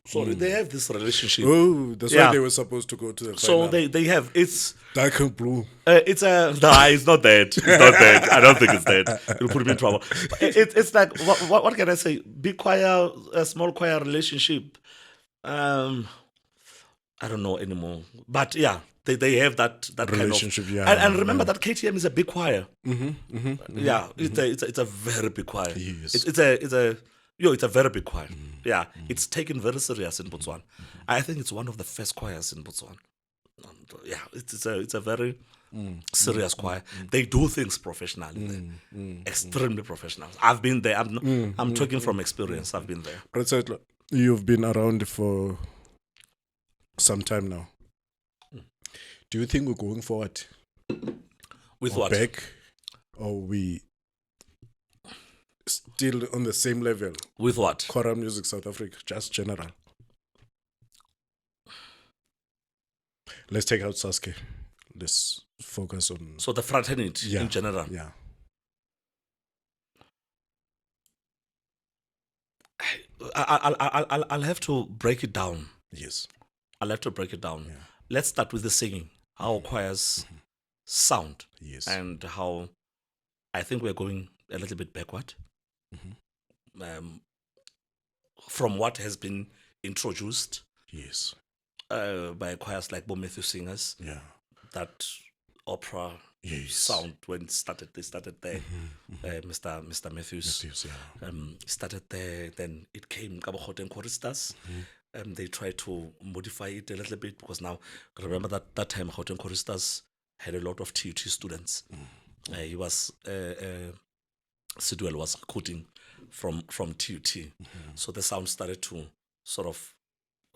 Sorry, they have this relationship. Oh, that's why they were supposed to go to the final. So they have dark and blue. It's not that. It's not that. I don't think it's that. It'll put me in trouble. It's like what can I say? Big choir, a small choir relationship. I don't know anymore. But yeah, they have that relationship. Kind of, and remember that KTM is a big choir. Yeah, it's a very big choir. Yes. It's a very big choir. Yeah, it's taken very serious in Botswana. I think it's one of the first choirs in Botswana. Yeah, it's a very serious choir. They do things professionally. Extremely professional. I've been there. I'm talking from experience. I've been there. Tshehla, you've been around for some time now. Do you think we're going forward? With or what? Back, or we still on the same level? With what? Choral music South Africa, just general. Let's take out Sasuke. Let's focus on. So the fraternity in general. Yeah. I'll have to break it down. Yes. I'll have to break it down. Let's start with the singing. How choirs sound, Yes. and how I think we're going a little bit backward from what has been introduced Yes. by choirs like Bo Matthew Singers. Yeah. That opera Yes. sound when it started. They started there. Mr. Matthews Yes, yeah. started there. Then it came Gabogoten Choristers. They tried to modify it a little bit because now remember that time Gauteng Choristers had a lot of TUT students. He was Sidwell was recruiting from TUT, so the sound started to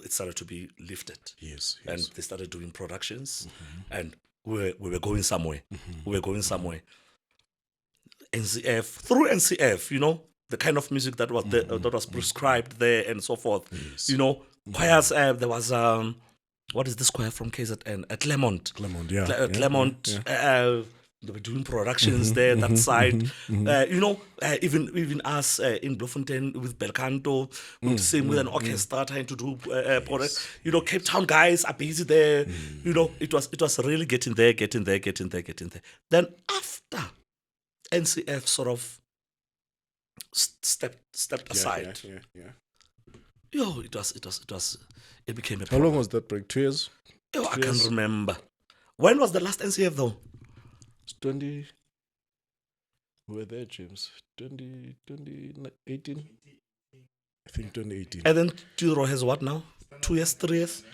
it started to be lifted. Yes. And they started doing productions, and we were going somewhere. We were going somewhere. NCF, through NCF, the kind of music that was that was prescribed there and so forth. Yes. Choirs. There was what is this choir from KZN at Clermont? Clermont, yeah. Clermont. They were doing productions there, that side. Even us in Bloemfontein with Belcanto, we would sing with an orchestra trying to do products. Cape Town guys are busy there. It was really getting there. Then after NCF sort of stepped aside, it became a How problem. long was that break? 2 years? I can't remember. When was the last NCF though? 20. We were there, James. 2018? I think 2018. And then Tiro has what now? 2 years, 3 years?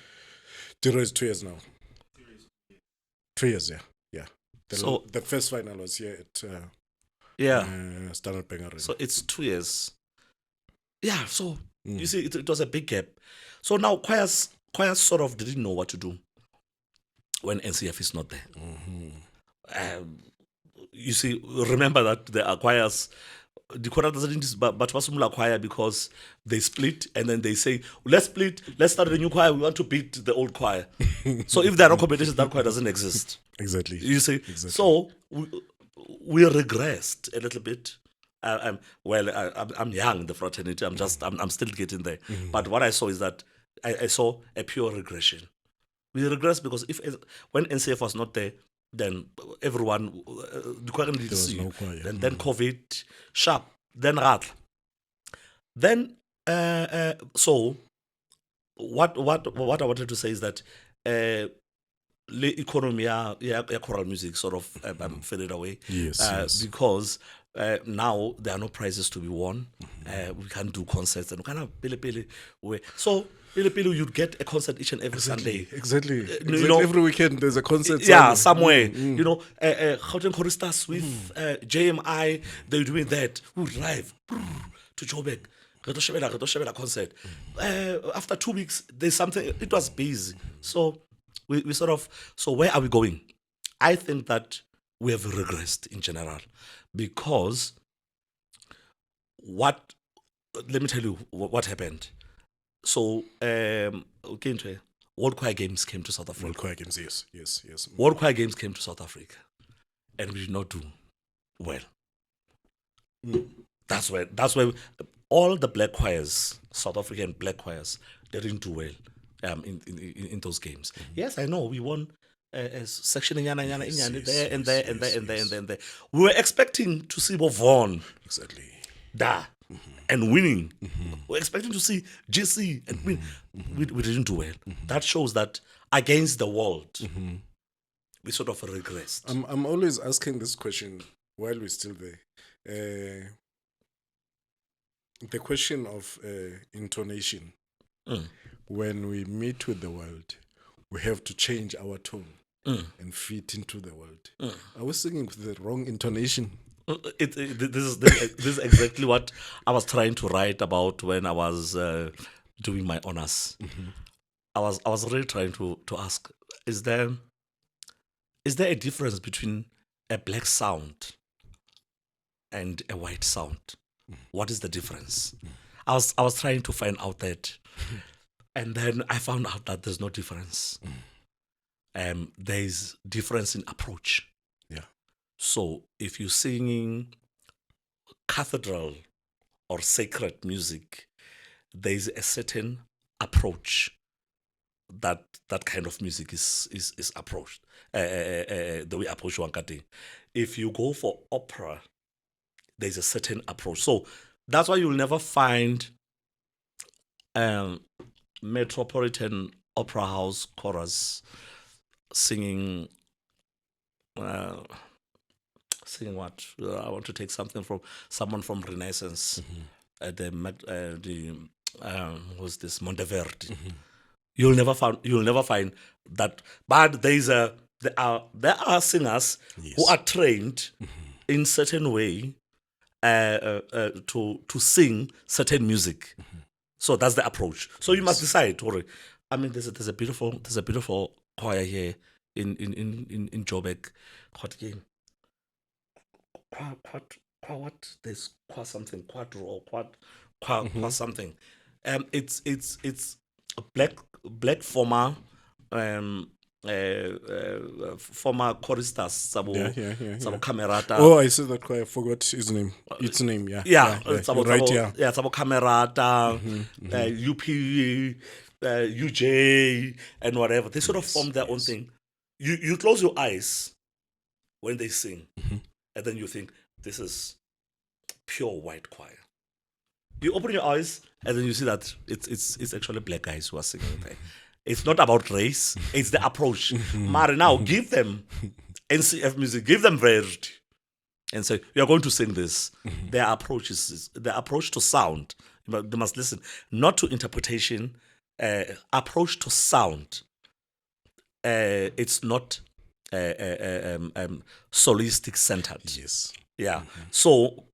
Tiro is 2 years now. 3 years, yeah. Yeah. So- The first final was here at Standard Bank Arena. So it's 2 years. Yeah, so you see, it was a big gap. So now choirs sort of didn't know what to do when NCF is not there. You see, remember that there are choirs. The choir doesn't, but Wasumula choir because they split and then they say, let's split, let's start a new choir. We want to beat the old choir. So if there are no competitions, that choir doesn't exist. Exactly. You see, so we regressed a little bit. I'm young in the fraternity. I'm still getting there. But what I saw is that I saw a pure regression. We regressed because when NCF was not there, then everyone the choir didn't was see. no choir. Then COVID, sharp, then Ratla. Then so what I wanted to say is that the economy, choral music sort of faded away. Yes. Because now there are no prizes to be won. We can't do concerts and we can't have Pili. So Pili, you'd get a concert each and every Sunday. Exactly. know- Every weekend there's a concert. Yeah, somewhere. Gauteng Choristers with JMI, they're doing that. We drive to Joburg. Shebela concert. After 2 weeks, there's something. It was busy. So we sort of. So where are we going? I think that we have regressed in general because let me tell you what happened. So World Choir Games came to South Africa. World Choir Games, yes. World Choir Games came to South Africa, and we did not do well. That's where all the black choirs, South African black choirs, they didn't do well in those games. Yes, I know we won section there and there. We were expecting to see Bovon Exactly. and winning. We're expecting to see JC and win. We didn't do well. That shows that against the world, we sort of regressed. I'm always asking this question while we're still there. The question of intonation. When we meet with the world, we have to change our tone and fit into the world. Are we singing with the wrong intonation? This is exactly what I was trying to write about when I was doing my honors. I was really trying to ask: is there a difference between a black sound and a white sound? What is the difference? I was trying to find out that, and then I found out that there's no difference. There's difference in approach. Yeah. So if you're singing cathedral or sacred music, there's a certain approach that kind of music is approached. The way approach Wankati. If you go for opera, there's a certain approach. So that's why you'll never find Metropolitan Opera House chorus singing singing what? I want to take something from someone from Renaissance. Who's this? Monteverdi. You'll never find that. But there are singers who are trained in certain way to sing certain music. So that's the approach. So you must decide. I mean, there's a beautiful choir here in Joburg. What there's something quadro or something. It's a black former former choristas sabo camerata. Oh, I said that choir. I forgot his name. Its name, yeah. Sabo camerata, UP, UJ, and whatever. They sort of form their own thing. You close your eyes when they sing, and then you think this is pure white choir. You open your eyes and then you see that it's actually black guys who are singing there. It's not about race, it's the approach. Mari, now give them NCF music, give them variety. And say, you are going to sing this. Their approach is the approach to sound. They must listen, not to interpretation, approach to sound. It's not solistic centered. Yes. Yeah. So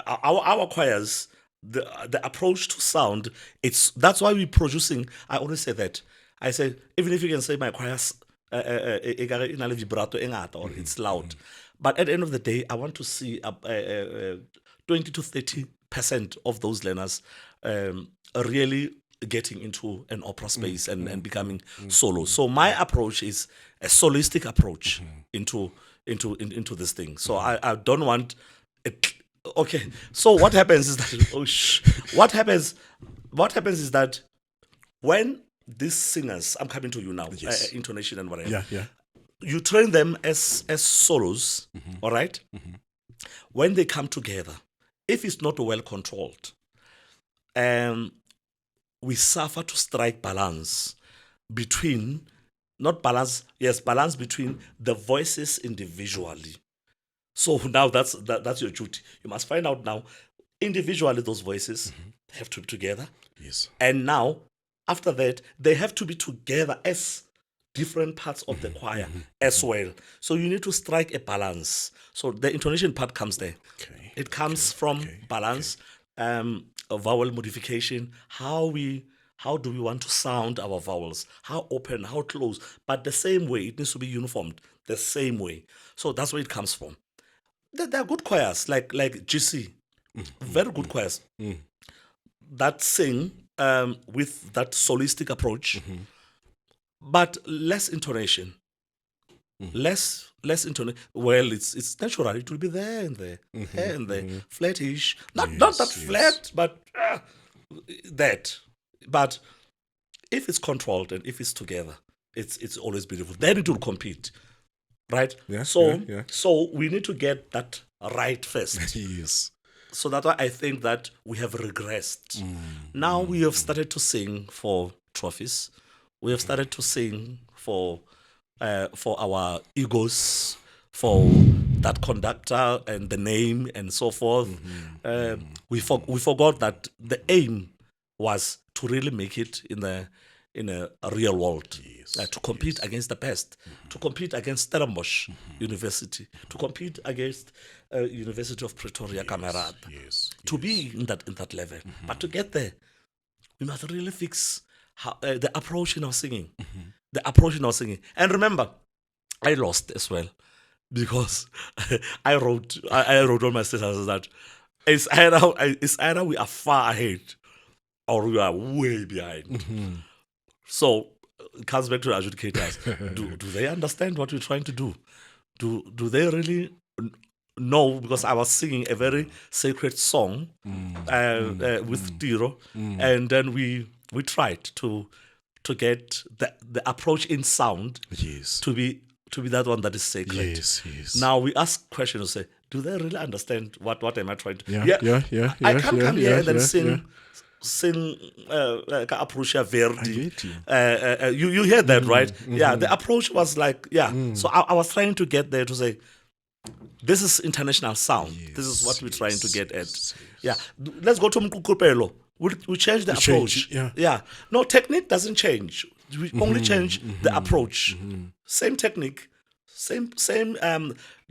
our choirs, the approach to sound, that's why we're producing. I always say that. I say, even if you can say my choirs vibrato or it's loud, but at the end of the day, I want to see 20 to 30% of those learners really getting into an opera space and becoming solo. So my approach is a solistic approach into this thing. So I don't want it. Okay. So what happens is that what happens is that when these singers, I'm coming to you now, intonation and whatever. Yeah. You train them as solos, all right? When they come together, if it's not well controlled, we suffer to strike balance between, balance between the voices individually. So now that's your duty. You must find out now, individually those voices have to be together. Yes. And now, after that, they have to be together as different parts of the choir as well. So you need to strike a balance. So the intonation part comes there. Okay. It comes from balance, a vowel modification, how do we want to sound our vowels, how open, how close, but the same way, it needs to be uniformed, the same way. So that's where it comes from. There are good choirs, like GC, very good choirs that sing with that solistic approach, but less intonation. Less intonation. Well, it's natural. It will be there and there, there and there, flattish. Not that flat, but that. But if it's controlled and if it's together, it's always beautiful. Then it will compete, right? Yeah, So we need to get that right first. Yes. So that's why I think that we have regressed. Now we have started to sing for trophies. We have started to sing for our egos, for that conductor and the name and so forth. We forgot that the aim was to really make it in a real world, to compete against the best, to compete against Stellenbosch University, to compete against University of Pretoria, Kamerad, to be in that level. But to get there, we must really fix the approach in our singing. The approach in our singing. And remember, I lost as well because I wrote on my status that it's either we are far ahead or we are way behind. So it comes back to the adjudicators. Do they understand what we're trying to do? Do they really No, because I was singing a very sacred song with Tiro, and then we tried to get the approach in sound Yes. to be that one that is sacred. Yes, yes. Now we ask questions. Say, do they really understand what am I trying to? Yeah. I can't come here and then yeah. sing like approach Verdi. I get you. You hear that, right? Yeah, the approach was like, So I was trying to get there to say, this is international sound. This is what we're trying to get at. Yeah, let's go to Mkukupelo. We change the approach. yeah. No, technique doesn't change. We only change the approach. Same technique, same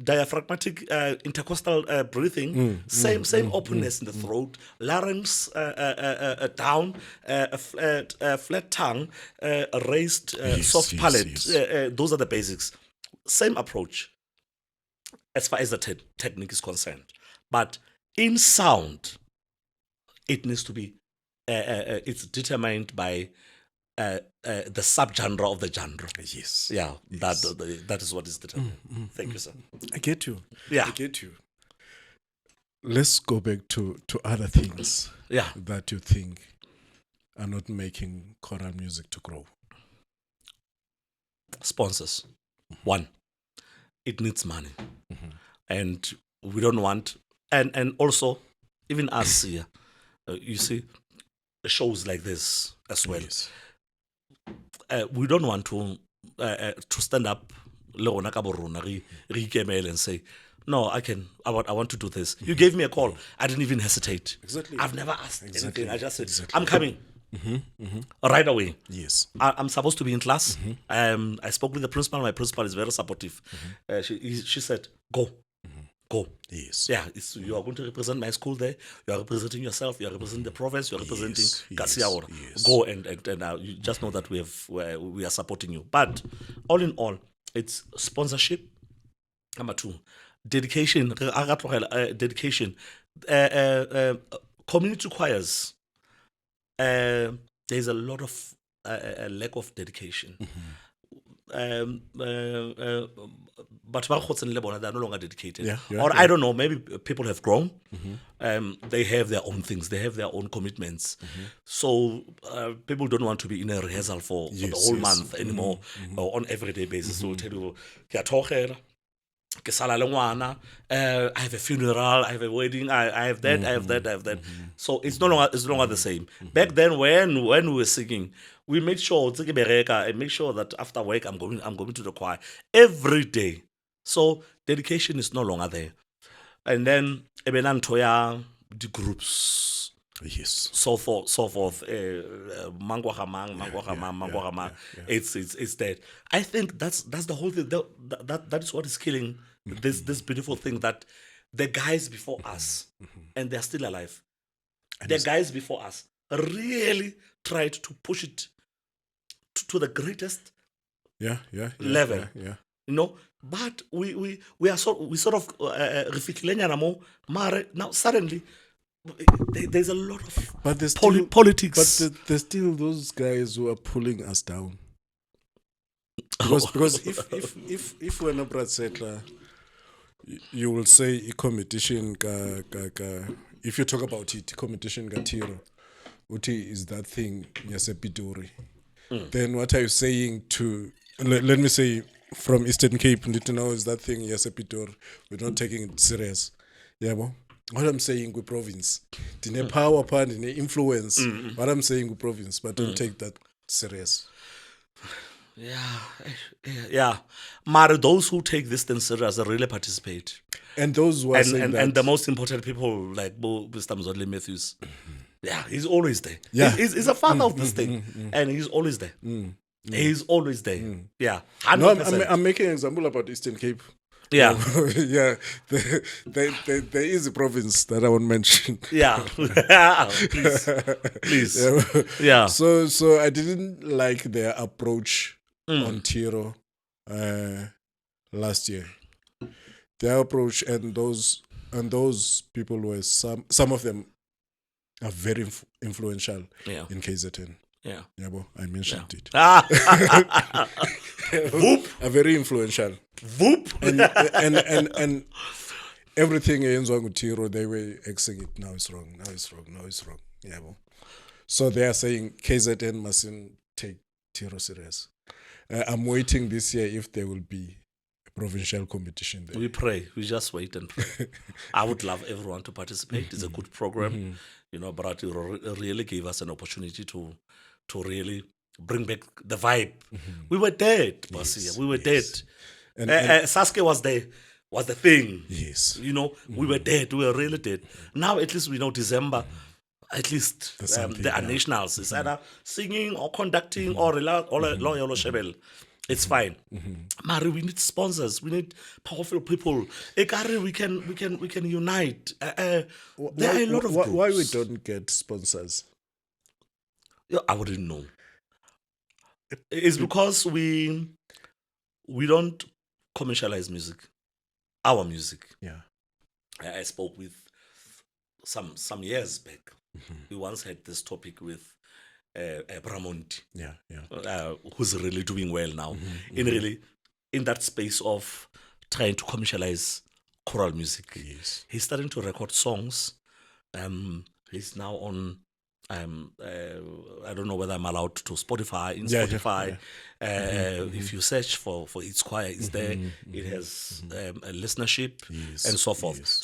diaphragmatic intercostal breathing, same openness in the throat, larynx down, a flat tongue, a raised soft palate. Those are the basics. Same approach as far as the technique is concerned. But in sound, it needs to be, it's determined by the subgenre of the genre. Yes. Yeah, that is what is determined. Thank you, sir. I get you. Yeah. I get you. Let's go back to other things Yeah. that you think are not making choral music to grow. Sponsors. One, it needs money. And we don't want, and also, even us here, you see, shows like this as well. Yes. We don't want to stand up le rona ka bo rona, re ikemele and say, no, I want to do this. You gave me a call. I didn't even hesitate. Exactly. I've never asked anything. I just said, Exactly. I'm coming. Right away. Yes. I'm supposed to be in class. I spoke with the principal. My principal is very supportive. She said, go. Yes. Yeah, you are going to represent my school there. You are representing yourself. You are representing the province. You are representing Kasiaora. yes. Go and you just know that we are supporting you. But all in all, it's sponsorship. Number two, dedication. Dedication. Community choirs. There's a lot of a lack of dedication. But they're no longer dedicated. I don't know, maybe people have grown. They have their own things, they have their own commitments. So people don't want to be in a rehearsal for the whole month anymore, or on everyday basis. So tell you, I have a funeral, I have a wedding, I have that, I have that. So it's no longer the same. Back then, when we were singing, we made sure that after work I'm going to the choir every day. So dedication is no longer there. And then the groups. Yes. So forth. Mangwahamang. It's that. I think that's the whole thing. That is what is killing this beautiful thing, that the guys before us, and they're still alive. The guys before us really tried to push it to the greatest level. Yeah. You know, but we sort of now suddenly there's a lot of politics. But there's still those guys who are pulling us down. Because if we're not Tshehla, you will say a competition if you talk about it, competition Tiro, Uti is that thing Pitori. Then what are you saying to let me say from Eastern Cape, need to know is that thing Pitori. We're not taking it serious. Yeah, well, what I'm saying with province, the power part, the influence. What I'm saying with province, but don't take that serious. Yeah. But those who take this thing serious really participate. And those who are saying that, and the most important people like Mr. Mzodli Matthews. Yeah, he's always there. Yeah. He's a father of this thing, and he's always there. He's always there. Yeah, 100%. No, I'm making an example about Eastern Cape. Yeah, yeah. There is a province that I won't mention. Yeah, please. Yeah. So I didn't like their approach on Tiro last year. Their approach and those people were some of them are very influential in KZN. Yeah. Yeah, well, I mentioned it. Whoop. Are very influential. Whoop. And everything in Tiro, they were Xing it. Now it's wrong. Now it's wrong. Now it's wrong. Yeah. So they are saying KZN mustn't take Tiro serious. I'm waiting this year if there will be a provincial competition there. We pray. We just wait and pray. I would love everyone to participate. It's a good program, but it really gave us an opportunity to really bring back the vibe. We were dead, Basia. We were dead. And Sasuke was the thing. Yes. We were dead. We were really dead. Now at least we know December. At least there are nationals. It's either singing or conducting or loyal shebel. It's fine. Mari, we need sponsors. We need powerful people. Ekari, we can unite. There are a lot of groups. Why we don't get sponsors? I wouldn't know. It's because we don't commercialize music. Our music. Yeah. I spoke with some years back. We once had this topic with Bramonti, who's really doing well now, in that space of trying to commercialize choral music. Yes. He's starting to record songs. He's now on. I don't know whether I'm allowed to Spotify. In Spotify, if you search for It's Choir, it's there. It has a listenership and so forth.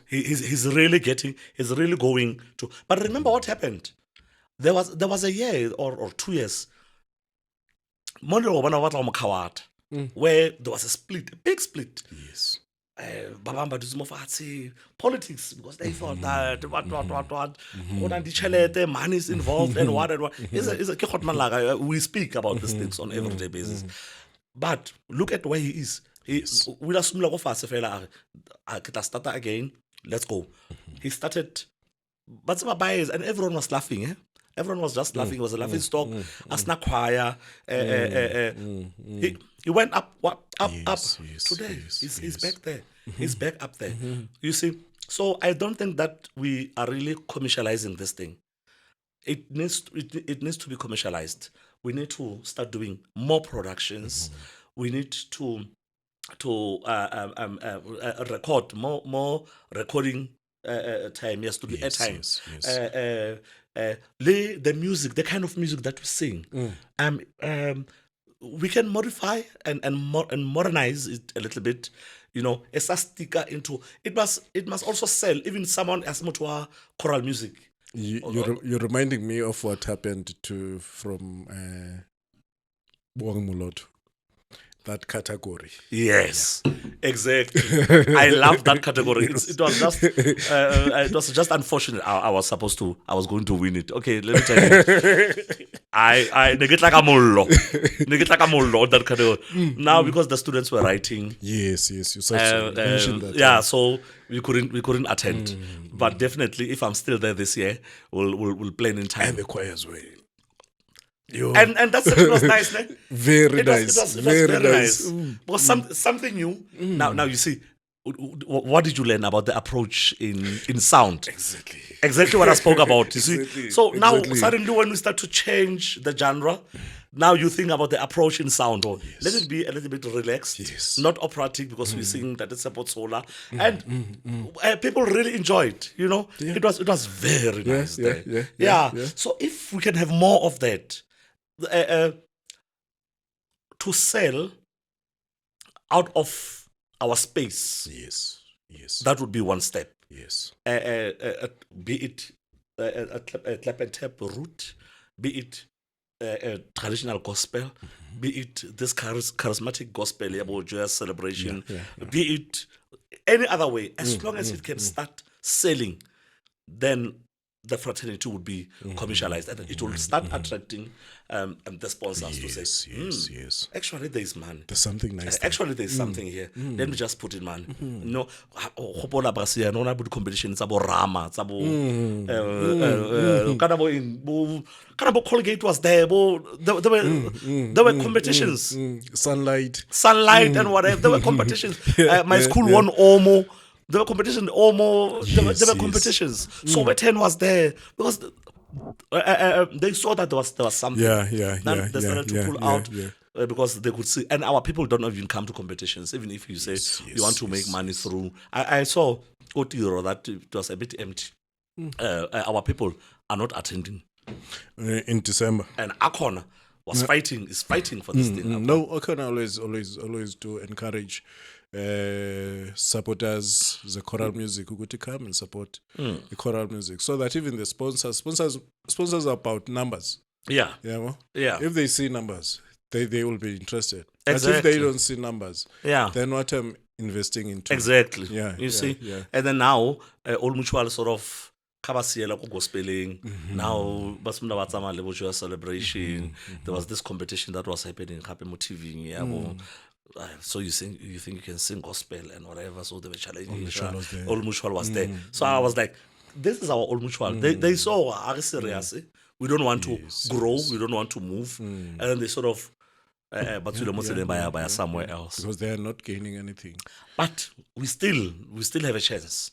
He's really going to. But remember what happened? There was a year or 2 years, where there was a big split. Yes. Babamba Duzmofatsi, politics, because they thought that money is involved and what. It's a we speak about these things on everyday basis. But look at where he is. He will assume like start again. Let's go. He started, but some bias and everyone was laughing. Everyone was just laughing. It was a laughing stock. Asna choir. He went up. Today, he's back there. He's back up there. You see, so I don't think that we are really commercializing this thing. It needs to be commercialized. We need to start doing more productions. We need to record more recording time. Yes, to be airtime. The music, the kind of music that we sing. We can modify and modernize it a little bit, as a sticker into it must also sell even someone as mutua choral music. You're reminding me of what happened from Buang Mulot. That category. Yes, exactly. I love that category. It was just unfortunate. I was going to win it. Okay, let me tell you. I negate like a mollo that category. Now because the students were writing. Yes. You mentioned that. Yeah, so we couldn't attend. But definitely, if I'm still there this year, we'll plan in time. And the choirs were. And that's it was nice, ne? Very nice. It was very nice. Because something new. Now you see, what did you learn about the approach in sound? Exactly what I spoke about. You see, so now suddenly when we start to change the genre, now you think about the approach in sound. Or let it be a little bit relaxed, not operatic, because we're singing that it's about solar, and people really enjoyed. It was very nice there. Yeah. So if we can have more of that. To sell out of our space. Yes. That would be one step. Yes. Be it a clap and tap route, be it traditional gospel, be it this charismatic gospel about joyous celebration, be it any other way, as long as it can start selling, then the fraternity would be commercialized and it will start attracting the sponsors to say, yes. Actually, there is money. There's something nice. Actually, there is something here. Let me just put in money. Hopola Brasia, no good competition. It's about Rama. It's about Kanabo Colgate was there. There were competitions. Sunlight And whatever. There were competitions. My school won Omo. There were competitions, there were competitions. So Weten was there because they saw that there was something. Yeah. They started to pull out. because they could see, and our people don't even come to competitions, even if you say you want to make money through. I saw Otiro that it was a bit empty. Our people are not attending. In December. And Akona is fighting for this thing. No, Akona always do encourage supporters, the choral music, who go to come and support the choral music, so that even the sponsors are about numbers. Yeah. Yeah. Yeah. If they see numbers, they will be interested. Exactly. But if they don't see numbers, Yeah. then what I'm investing into. Exactly. Yeah. You see? Yeah. And then now, All Mutual sort of kabasiela ko gospeling. Now, basmunda batsama le bojo celebration. There was this competition that was happening mo TV. So you think you can sing gospel and whatever? So they were challenging. All Mutual was there. So I was like, this is our All Mutual. They saw are serious. We don't want to grow. We don't want to move. And then they sort of, but by somewhere else, because they are not gaining anything. But we still have a chance.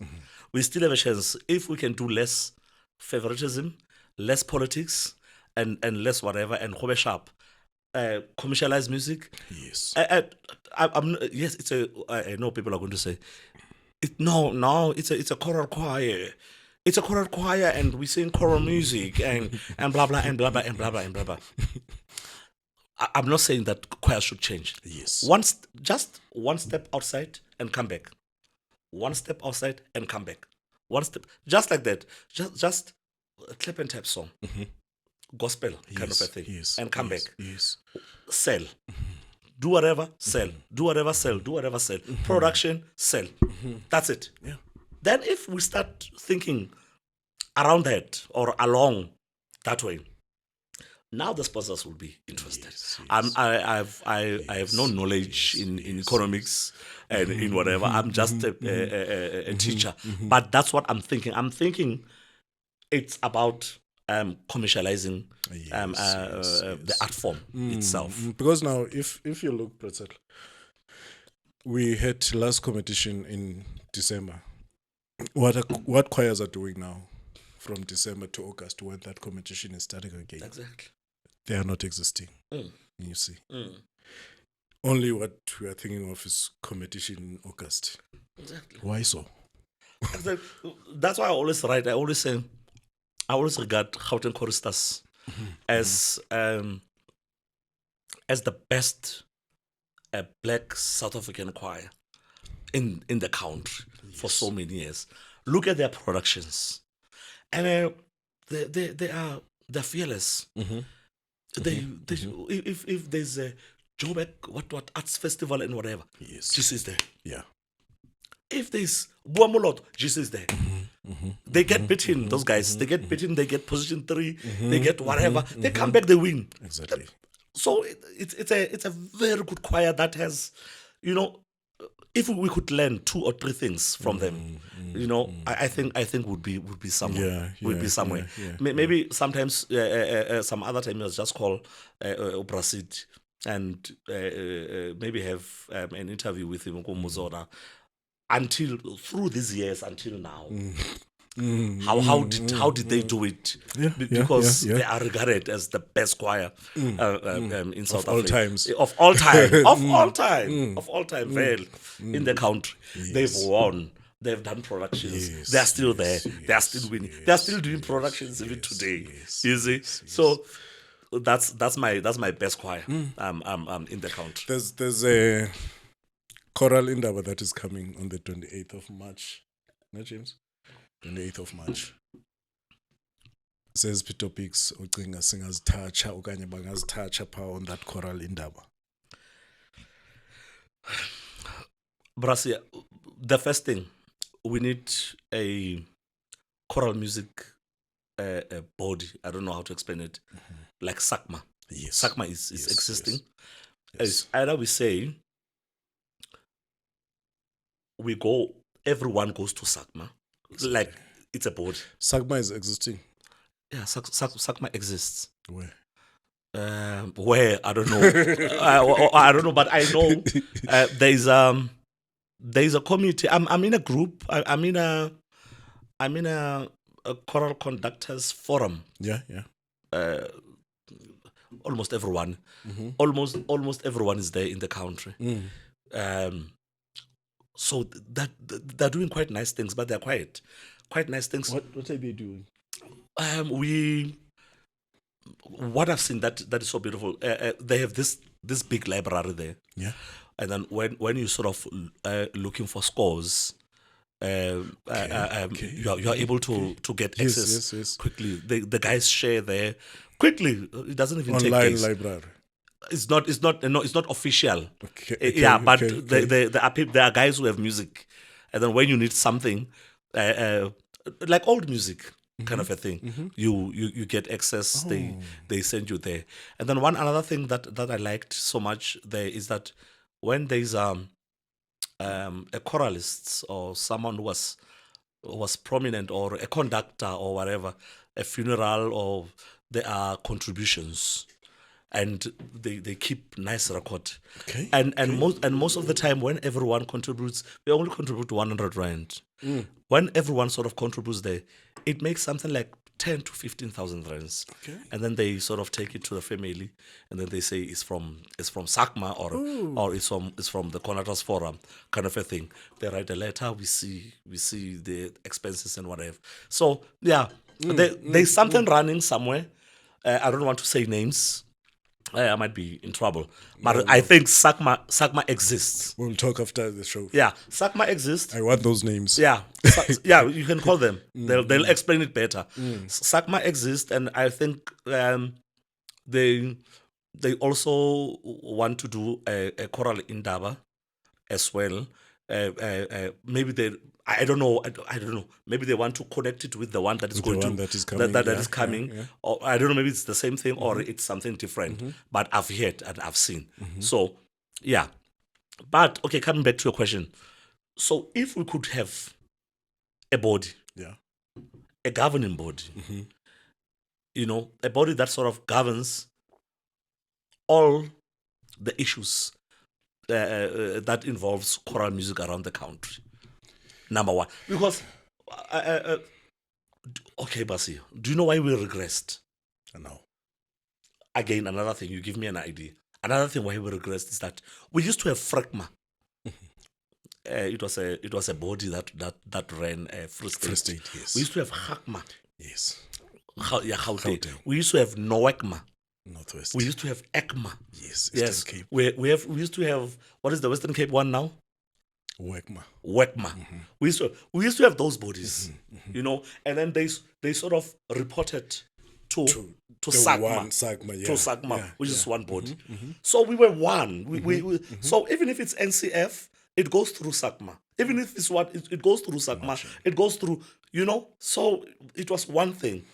We still have a chance if we can do less favoritism, less politics, and less whatever, and go sharp. Commercialized music. Yes. Yes, it's a. I know people are going to say, no, it's a choral choir. It's a choral choir, and we sing choral music, and blah blah and blah blah and blah blah and blah blah. I'm not saying that choir should change. Yes. Just one step outside and come back. One step outside and come back. One step, just like that. Just a clap and tap song, gospel kind of a thing, and come back. Yes. Sell. Do whatever, sell. Do whatever, sell. Do whatever, sell. Production, sell. That's it. Yeah. Then if we start thinking around that or along that way, now the sponsors will be interested. I have no knowledge in economics and in whatever. I'm just a teacher. But that's what I'm thinking. I'm thinking it's about commercializing the art form itself. Because now, if you look, Pretzel, we had last competition in December. What choirs are doing now from December to August when that competition is starting again? Exactly. They are not existing. You see. Only what we are thinking of is competition in August. Exactly. Why so? That's why I always write. I always regard Gauteng choristers as the best black South African choir in the country for so many years. Look at their productions, and they're fearless. If there's a Joburg what arts festival and whatever, Jesus is there. Yeah. If there's Buamolot, Jesus is there. They get beaten, those guys. They get beaten, they get position 3, they get whatever. They come back, they win. Exactly. So it's a very good choir that has, if we could learn 2 or 3 things from them, I think would be somewhere. Would be somewhere. Maybe sometimes some other time was just call Oprasid and maybe have an interview with him Muzora until through these years until now. How did they do it? Because they are regarded as the best choir in South Africa. Of all time, well, in the country. They've won. They've done productions. They are still there. They are still winning. They are still doing productions even today. You see? So that's my best choir in the country. There's a choral indaba that is coming on the 28th of March. No, James? 28th of March. Says topics ucinga singazithatha okanye bangazithatha pha on that choral indaba. Brasia, the first thing, we need a choral music body. I don't know how to explain it. Like SACMA. Yes. SACMA is existing. It's either we say everyone goes to SACMA. Exactly. Like it's a body. SACMA is existing. Yeah, SACMA exists. Where? Where I don't know. I don't know, but I know there's a committee. I'm in a group. I'm in a choral conductors forum. Yeah. almost everyone, almost everyone is there in the country. So they're doing quite nice things, but they're quite nice things. What are they doing? What I've seen that is so beautiful. They have this big library there. Yeah. And then when you sort of looking for scores, you are able to get access quickly. The guys share there quickly. It doesn't even take Online days. library. It's not official. Okay, But okay. there are guys who have music, and then when you need something, like old music. Kind of a thing. You get access. They send you there. And then another thing that I liked so much there is that when there's a choralist or someone who was prominent, or a conductor or whatever, a funeral, or there are contributions, and they keep nice record. Okay. And most of the time when everyone contributes, they only contribute 100 rand. When everyone sort of contributes there, it makes something like 10 to 15,000 rands. Okay. And then they sort of take it to the family, and then they say it's from SACMA, or it's from the Conductors Forum, kind of a thing. They write a letter, we see the expenses and whatever. So yeah, there's something running somewhere. I don't want to say names. I might be in trouble, but I think SACMA exists. We'll talk after the show. Yeah, SACMA exists. I want those names. Yeah, yeah, you can call them. They'll explain it better. SACMA exists, and I think they also want to do a choral indaba as well. Maybe I don't know. Maybe they want to connect it with the one that is going to that is coming. that is coming. Yeah. Or I don't know. Maybe it's the same thing, or it's something different. But I've heard and I've seen. So yeah. But okay, coming back to your question. So if we could have a body, Yeah. a governing body, a body that sort of governs all the issues that involves choral music around the country. Number one, because okay, Basi, do you know why we regressed? No. Again, another thing. You give me an idea. Another thing why we regressed is that we used to have FRECMA. It was a body that ran Free State. Free State, yes. We used to have HACMA. Yes. Gauteng. We used to have NOECMA. Northwest. We used to have ECMA. Yes. Yes. Eastern Cape. We used to have, what is the Western Cape one now? WECMA. WECMA. We used to have those bodies, and then they sort of reported to The SACMA. one SACMA, yeah. To SACMA, Yeah, which yeah. is one body. So we were one. So even if it's NCF, it goes through SACMA. Even if it's what it goes through SACMA, it goes through, So it was one thing.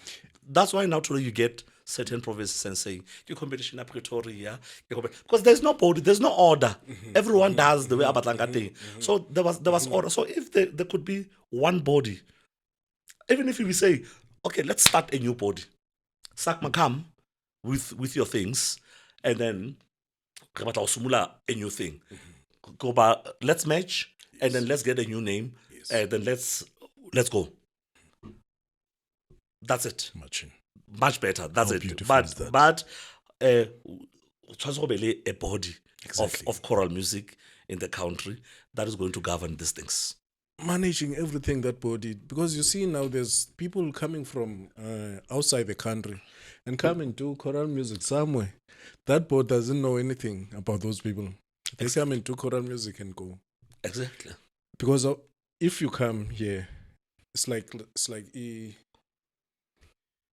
That's why now today you get certain provinces and saying your competition at Pretoria, because there's no body, there's no order. Everyone does the way Abatlanga. So there was order. So if there could be one body, even if we say, okay, let's start a new body. SACMA, come with your things, and then a new thing. Go back, let's match, and then let's get a new name, and then let's go. That's it. Much better. That's How it. beautiful is that? But a body Exactly. of choral music in the country that is going to govern these things. Managing everything, that body, because you see now there's people coming from outside the country and come and do choral music somewhere. That board doesn't know anything about those people. They come and do choral music and go. Exactly. Because if you come here, it's like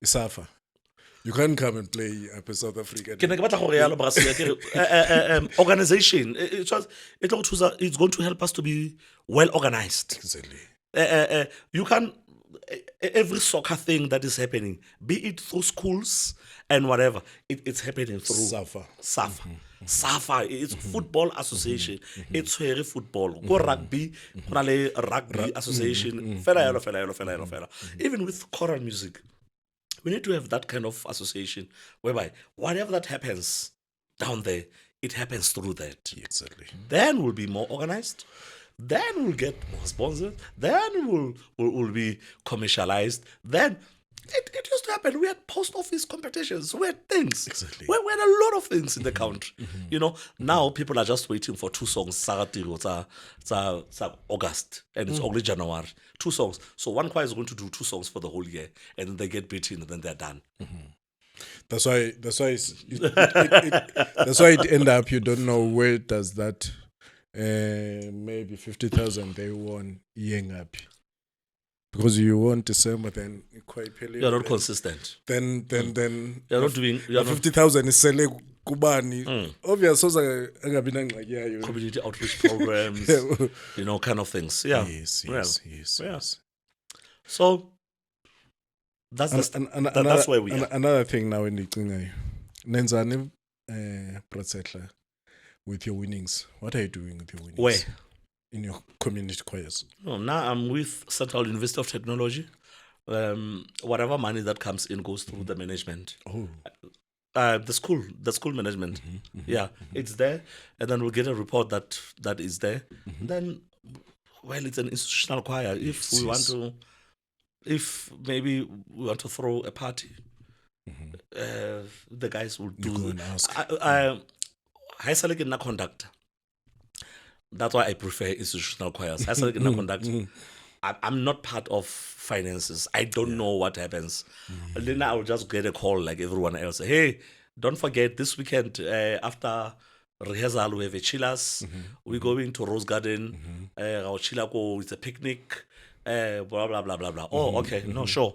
Isafa. You can't come and play up in South Africa. Organization. It's going to help us to be well organized. Exactly. You can, every soccer thing that is happening, be it through schools and whatever, it's happening through SAFA. SAFA, it's Football Association. It's very football. Go rugby, rugby association. Fela. Even with choral music, we need to have that kind of association whereby whatever that happens down there, it happens through that. Exactly. Then we'll be more organized. Then we'll get more sponsors. Then we'll be commercialized. Then It used to happen. We had post office competitions. We had things. Exactly. We had a lot of things in the country. You know, now people are just waiting for 2 songs. It's August and it's only January. 2 songs. So one choir is going to do 2 songs for the whole year, and then they get beaten, and then they're done. That's why that's why it end up you don't know where does that maybe 50,000 they won yeng up. Because you want December, then quite You're not consistent. then You're not doing. You're not 50,000 is selling kubani. Obvious, so yeah, community outreach programs. You know, kind of things. Yeah. Yes. So that's that's where we are. Another thing now in the thing, Nenzani Tshehla, with your winnings. What are you doing with your winnings? Where? In your community choirs. No, now I'm with Central University of Technology. Whatever money that comes in goes through the management. Oh. The school management. Yeah, it's there, and then we'll get a report that is there. Then, well, it's an institutional choir. If we want to, if maybe we want to throw a party, the guys will do. Go and ask. I select in a conductor. That's why I prefer institutional choirs. I select in a conductor. I'm not part of finances. I don't know what happens. Then I will just get a call like everyone else. Hey, don't forget this weekend after rehearsal we have a chillers. We're going to Rose Garden. Our chillako, it's a picnic. Blah blah blah blah blah. Oh, okay. No, sure.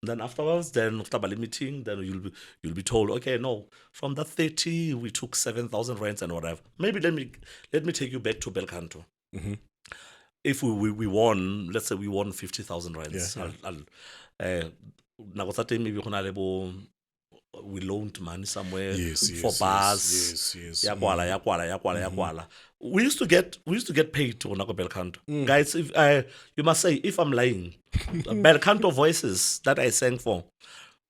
Then afterwards, then after the meeting, then you'll be told, okay, no, from that 30 we took 7,000 rands and whatever. Maybe let me take you back to Belcanto. If we won, let's say we won 50,000 rands. Maybe we loaned money somewhere for bars. Yakwala. We used to get paid to Onako Belcanto. Guys, if you must say if I'm lying, Belcanto voices that I sang for,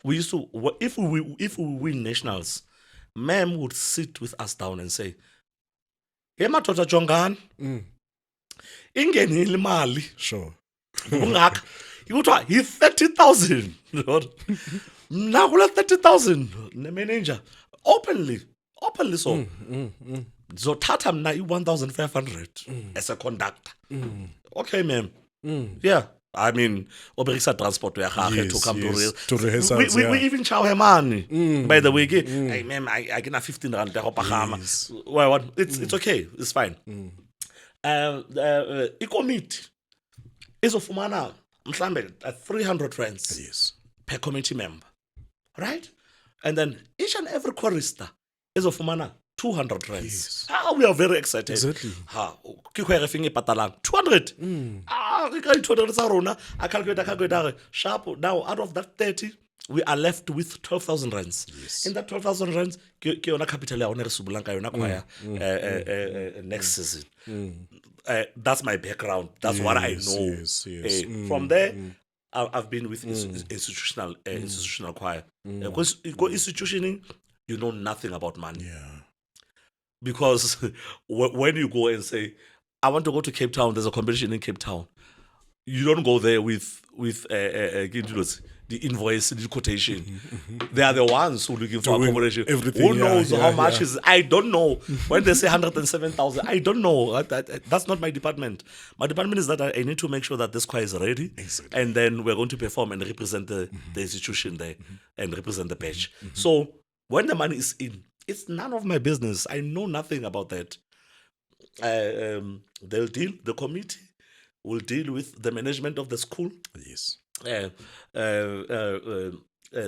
we used to if we win nationals, ma'am would sit with us down and say, "Hey Matota Jongan, ingenile imali." Sure. Ungaka. Kuthiwa yi 30,000. Now kula 30,000 ne manager openly so zothatha mna i-1,500 as a conductor. Okay, ma'am. Yeah. I mean, oberisa transport ya gage to come to rehearsals. We even chow her money. By the way, hey, ma'am, I get a 15 rand ya go pagama. Well, what? It's okay. It's fine. I-committee izofumana mhlambe 300 rands per committee member. Right? And then each and every chorister izofumana 200 rands. We are very excited. Exactly. Ke khoere feng e patalang 200. We got 200 sa rona. I calculate sharp. Now out of that 30, we are left with 12,000 rands. In that 12,000 rands, ke yona capital ya ona re subulang ka yona choir next season. That's my background. That's what I know. From there, I've been with institutional choir. Because institutioning, you know nothing about money. Because when you go and say, I want to go to Cape Town, there's a competition in Cape Town. You don't go there with the invoice, the quotation. They are the ones who are looking for accommodation. Who knows how much is? I don't know. When they say 107,000, I don't know. That's not my department. My department is that I need to make sure that this choir is ready, and then we're going to perform and represent the institution there and represent the badge. So when the money is in, it's none of my business. I know nothing about that. They'll deal. The committee will deal with the management of the school.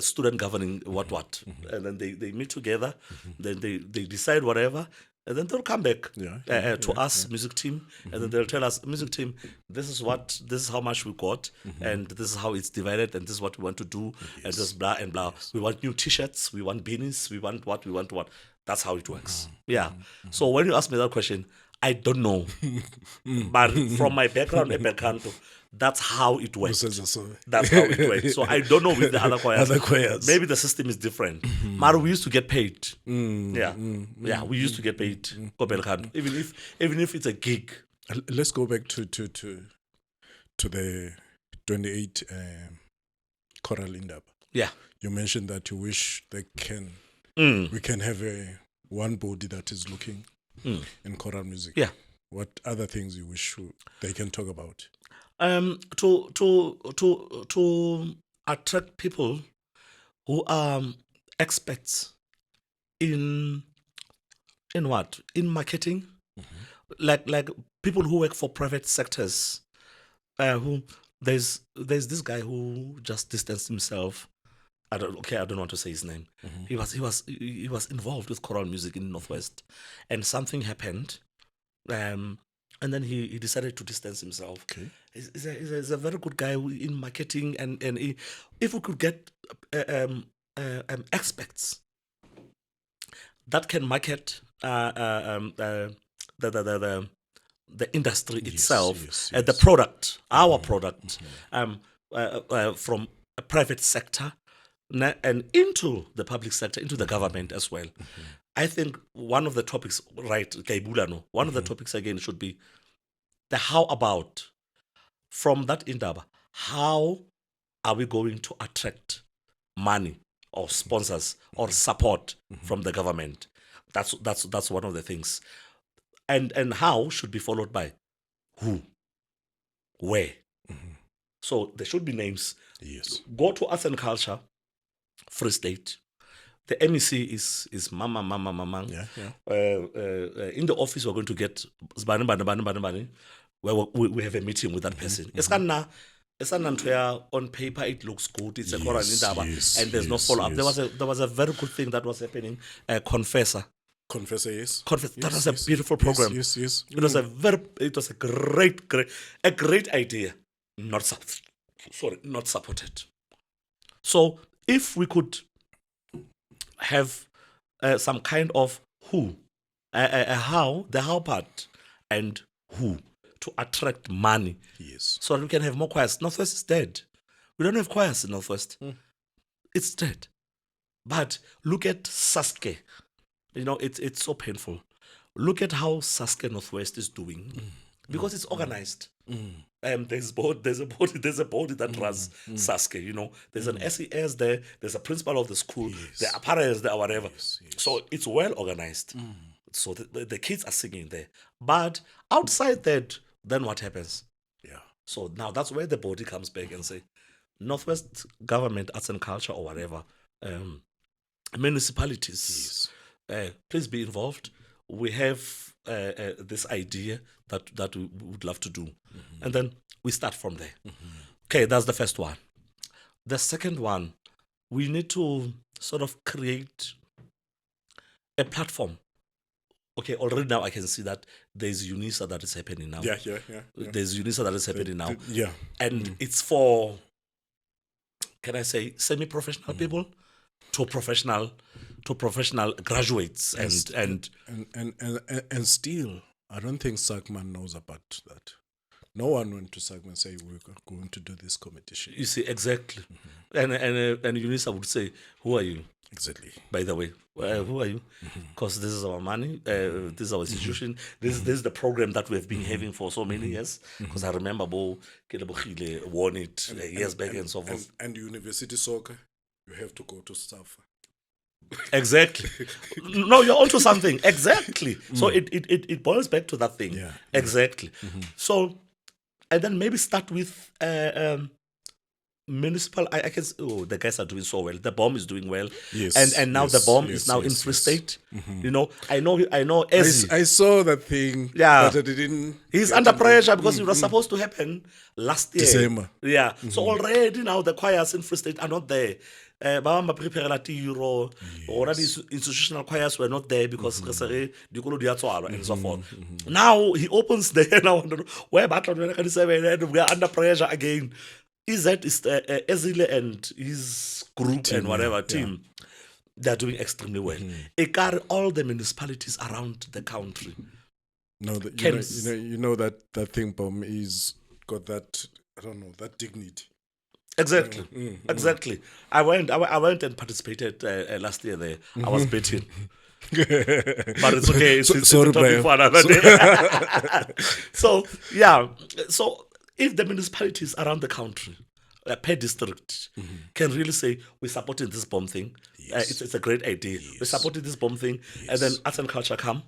Student governing what, and then they meet together. Then they decide whatever, and then they'll come back to us, music team, and then they'll tell us, music team, this is how much we got, and this is how it's divided, and this is what we want to do, and this blah and blah. We want new T-shirts, we want beanies, we want what. That's how it works. So when you ask me that question, I don't know. But from my background in Belcanto, that's how it works. That's how it works. So I don't know with the other choirs. Maybe the system is different. But we used to get paid. We used to get paid for Belcanto, even if it's a gig. Let's go back to the 28 Choral Indaba. Yeah. You mentioned that you wish we can have one body that is looking in choral music. Yeah. What other things you wish they can talk about? To attract people who are experts in what? In marketing, like people who work for private sectors. Who there's this guy who just distanced himself. I don't want to say his name. He was involved with choral music in Northwest, and something happened, and then he decided to distance himself. Okay. He's a very good guy in marketing, and if we could get experts that can market the industry itself, the product, our product, from a private sector and into the public sector, into the government as well. I think one of the topics, right, one of the topics again should be the how about. From that indaba, how are we going to attract money or sponsors or support from the government? That's one of the things. And how should be followed by who, where. So there should be names. Yes. Go to Arts and Culture, Free State. The MEC is Mama. Yeah. In the office, we're going to get Bani, where we have a meeting with that person. It's on paper, it looks good. It's a choral indaba, and there's no follow up. There was a very good thing that was happening. Confessor, yes. that was a beautiful program. Yes. It was a great idea. Not supported. So if we could have some kind of who, how, the how part, and who to attract money. Yes. So that we can have more choirs. Northwest is dead. We don't have choirs in Northwest. It's dead. But look at Saske. It's so painful. Look at how Saske Northwest is doing. Because it's organized. There's a body that runs Saske, There's an SES there, there's a principal of the school, there are parents there or whatever. So it's well organized. So the kids are singing there. But outside that, then what happens? Yeah. So now that's where the body comes back and say, Northwest Government, Arts and Culture or whatever, municipalities, please be involved. We have this idea that we would love to do. And then we start from there. Okay, that's the first one. The second one, we need to sort of create a platform. Okay, already now I can see that there's UNISA that is happening now. Yeah. There's UNISA that is happening now. Yeah. And it's for, can I say, semi-professional people to professional graduates and still, I don't think Sagman knows about that. No one went to Sagman and say we're going to do this competition. You see, exactly. And UNISA would say, who are you? Exactly. By the way, who are you? Because this is our money, this is our institution, this is the program that we have been having for so many years. Because I remember Bo Kelebogile won it years back and so forth. And university soccer, you have to go to Safa. Exactly. No, you're onto something. Exactly. So it boils back to that thing. Yeah. Exactly. So, and then maybe start with municipal. I can. Oh, the guys are doing so well. The bomb is doing well. Yes. And now the bomb is now in Free State. I know. I saw that thing. Yeah. But I didn't. He's under pressure because it was supposed to happen last year. December. Yeah. So already now the choirs in Free State are not there. Already institutional choirs were not there because and so forth. Now he opens there now. Where we are under pressure again. Is Ezile and his group team, and whatever team, they're doing extremely well. All the municipalities around the country. No, that thing bomb is got that, I don't know, that dignity. Exactly. Exactly. I went and participated last year there. I was beaten. But it's okay. It's a topic for another day. So, yeah. So, if the municipalities around the country per district can really say, we're supporting this bomb thing. It's a great idea. We're supporting this bomb thing. And then arts and culture come.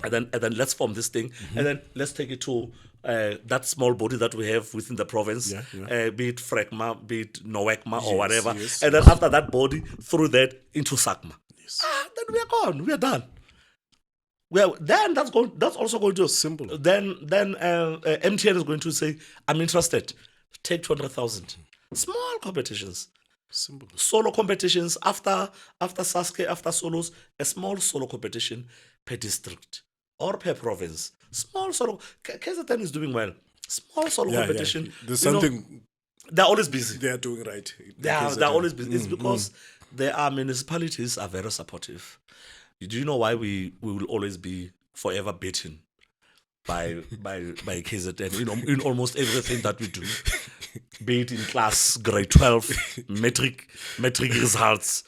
And then let's form this thing. And then let's take it to that small body that we have within the province, be it FRECMA, be it NOECMA or whatever. And then after that body, through that into SACMA. Then we are gone. We are done. Well, then that's also going to Simple. Then MTN is going to say, I'm interested. Take 200,000. Small competitions. Simple. Solo competitions after Sasuke, after solos, a small solo competition per district or per province. Small solo. KZN is doing well. Small solo competition. Yeah. There's something they're always busy. they are doing right. They're always busy. It's because there are municipalities are very supportive. Do you know why we will always be forever beaten by KZN in almost everything that we do? Be it in class, grade 12, metric results,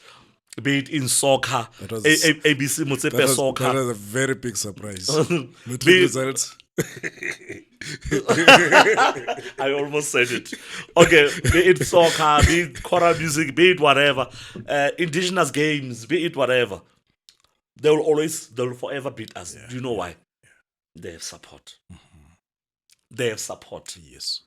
be it in soccer, ABC Motsepe soccer. That was a very big surprise. Metric results. I almost said it. Okay, be it soccer, be it choral music, be it whatever, indigenous games, be it whatever. They will forever beat us. Do you know why? They have support. They have support. Yes.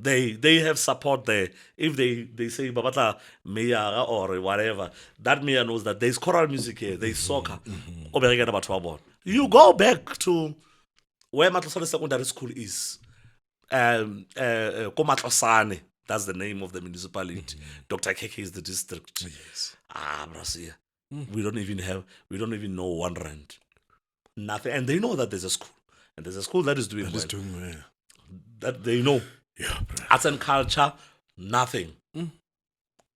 They have support there. If they say Babata Mayor or whatever, that mayor knows that there's choral music here, there's soccer. You go back to where Matlosane Secondary School is. Komatlosane, that's the name of the municipality. Dr. Keke is the district. Yes. Brasia. We don't even know 1 rand. Nothing. And they know that there's a school. And there's a school that is doing well. That they know. Yeah, arts and culture, nothing.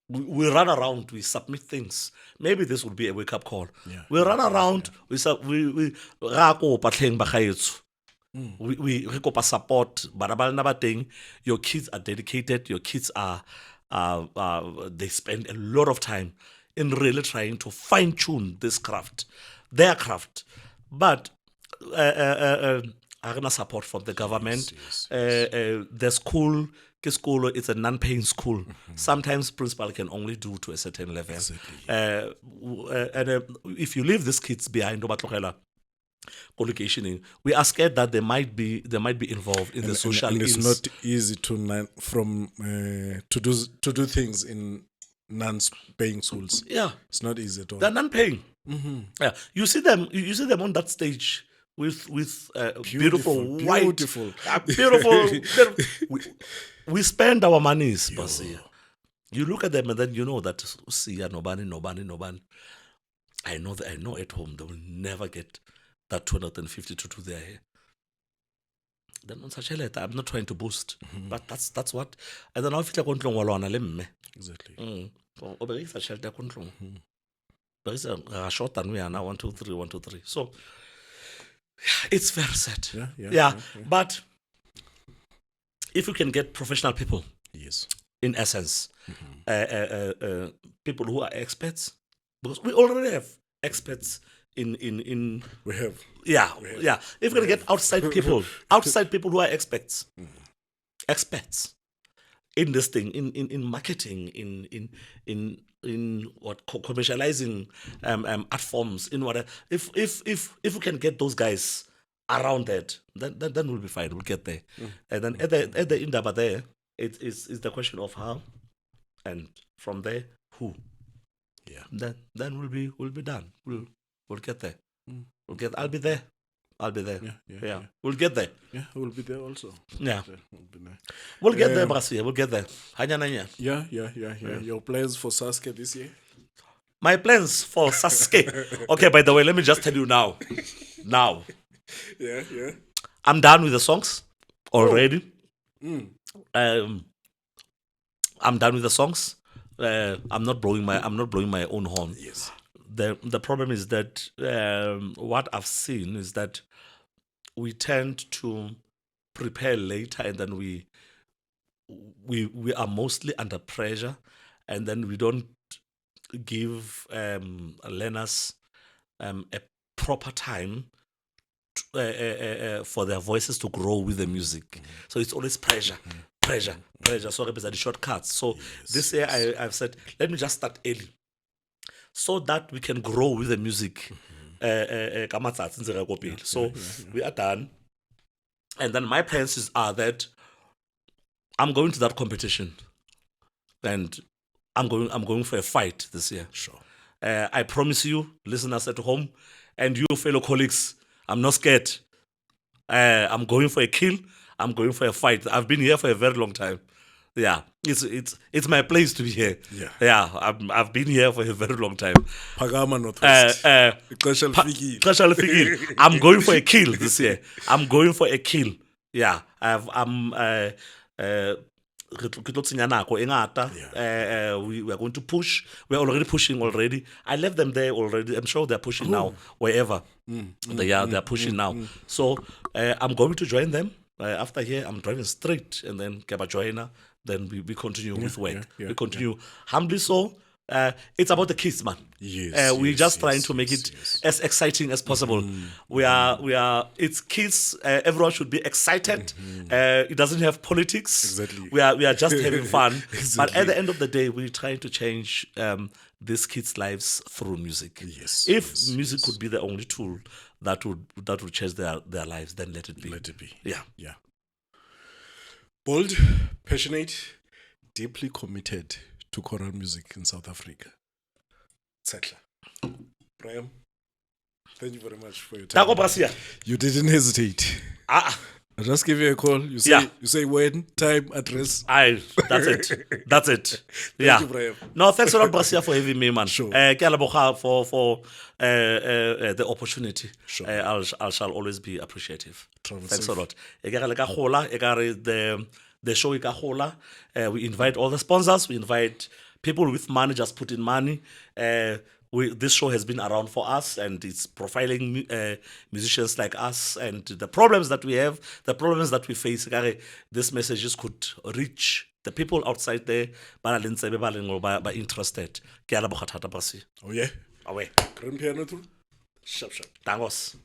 We run around, we submit things. Maybe this would be a wake-up call. We run around, we kopa support. Your kids are dedicated. Your kids are they spend a lot of time in really trying to fine-tune this craft, their craft. But support from the government. The school, it's a non-paying school. Sometimes principal can only do to a certain level. And if you leave these kids behind, collocationing, we are scared that they might be involved in the social. And it's not easy to do things in non-paying schools. Yeah, it's not easy at all. They're non-paying. Yeah, you see them on that stage with beautiful white, beautiful. We spend our monies, Basia. You look at them and then you know that nobody. I know at home they will never get that 250 to do their hair. Then on such a letter, I'm not trying to boast, but that's what. And then I'll feel like exactly. There is a short and we are now 1, 2, 3, 1, 2, 3. So it's very sad. Yeah. But if you can get professional people, yes, in essence, people who are experts, because we already have experts in we have. Yeah. If you can get outside people who are experts in this thing, in marketing, in what commercializing art forms, in whatever. If we can get those guys around that, then we'll be fine. We'll get there. And then at the indaba there, it's the question of how, and from there who. Yeah. Then we'll be done. We'll get there. I'll be there. Yeah. We'll get there. Yeah, we'll be there also. Yeah. We'll be there. We'll get there, Brasia. We'll get there. Yeah. Your plans for Sasuke this year? My plans for Sasuke. Okay, by the way, let me just tell you now. Yeah. I'm done with the songs already. I'm done with the songs. I'm not blowing my own horn. Yes. The problem is that what I've seen is that we tend to prepare later, and then we are mostly under pressure, and then we don't give learners a proper time for their voices to grow with the music. So it's always pressure. pressure. So represent the shortcuts. So this year I've said, let me just start early, so that we can grow with the music. So we are done, and then my plans are that I'm going to that competition, and I'm going for a fight this year. Sure. I promise you, listeners at home, and you fellow colleagues, I'm not scared. I'm going for a kill. I'm going for a fight. I've been here for a very long time. Yeah, it's my place to be here. Yeah. I've been here for a very long time. Phakama Northwest. Ixesha lifikile. I'm going for a kill this year. I'm going for a kill. Yeah, I'm. We are going to push. We're already pushing already. I left them there already. I'm sure they're pushing now, wherever. They're pushing now. So I'm going to join them. After here, I'm driving straight and then Keba Joiner. Then we continue with work. We continue humbly so. It's about the kids, man. We're just trying to make it as exciting as possible. We are. It's kids. Everyone should be excited. It doesn't have politics. Exactly. We are just having fun. Exactly. But at the end of the day, we're trying to change these kids' lives through music. If music could be the only tool that would change their lives, then let it be. Let it be. Yeah. Bold, passionate, deeply committed to choral music in South Africa. Tshehla. Brian, thank you very much for your time. You didn't hesitate. I just give you a call. You say when, time, address. That's it. Thank you, Brian. No, thanks a lot, Brasia, for having me, man. Sure. For the opportunity. Sure. I shall always be appreciative. Travel Thanks safe. a lot. The show we invite all the sponsors. We invite people with money. Just put in money. This show has been around for us, and it's profiling musicians like us and the problems that we have, the problems that we face. These messages could reach the people outside there. Ba interested. Oh yeah. Away. Grand piano too. Sharp. Tangos.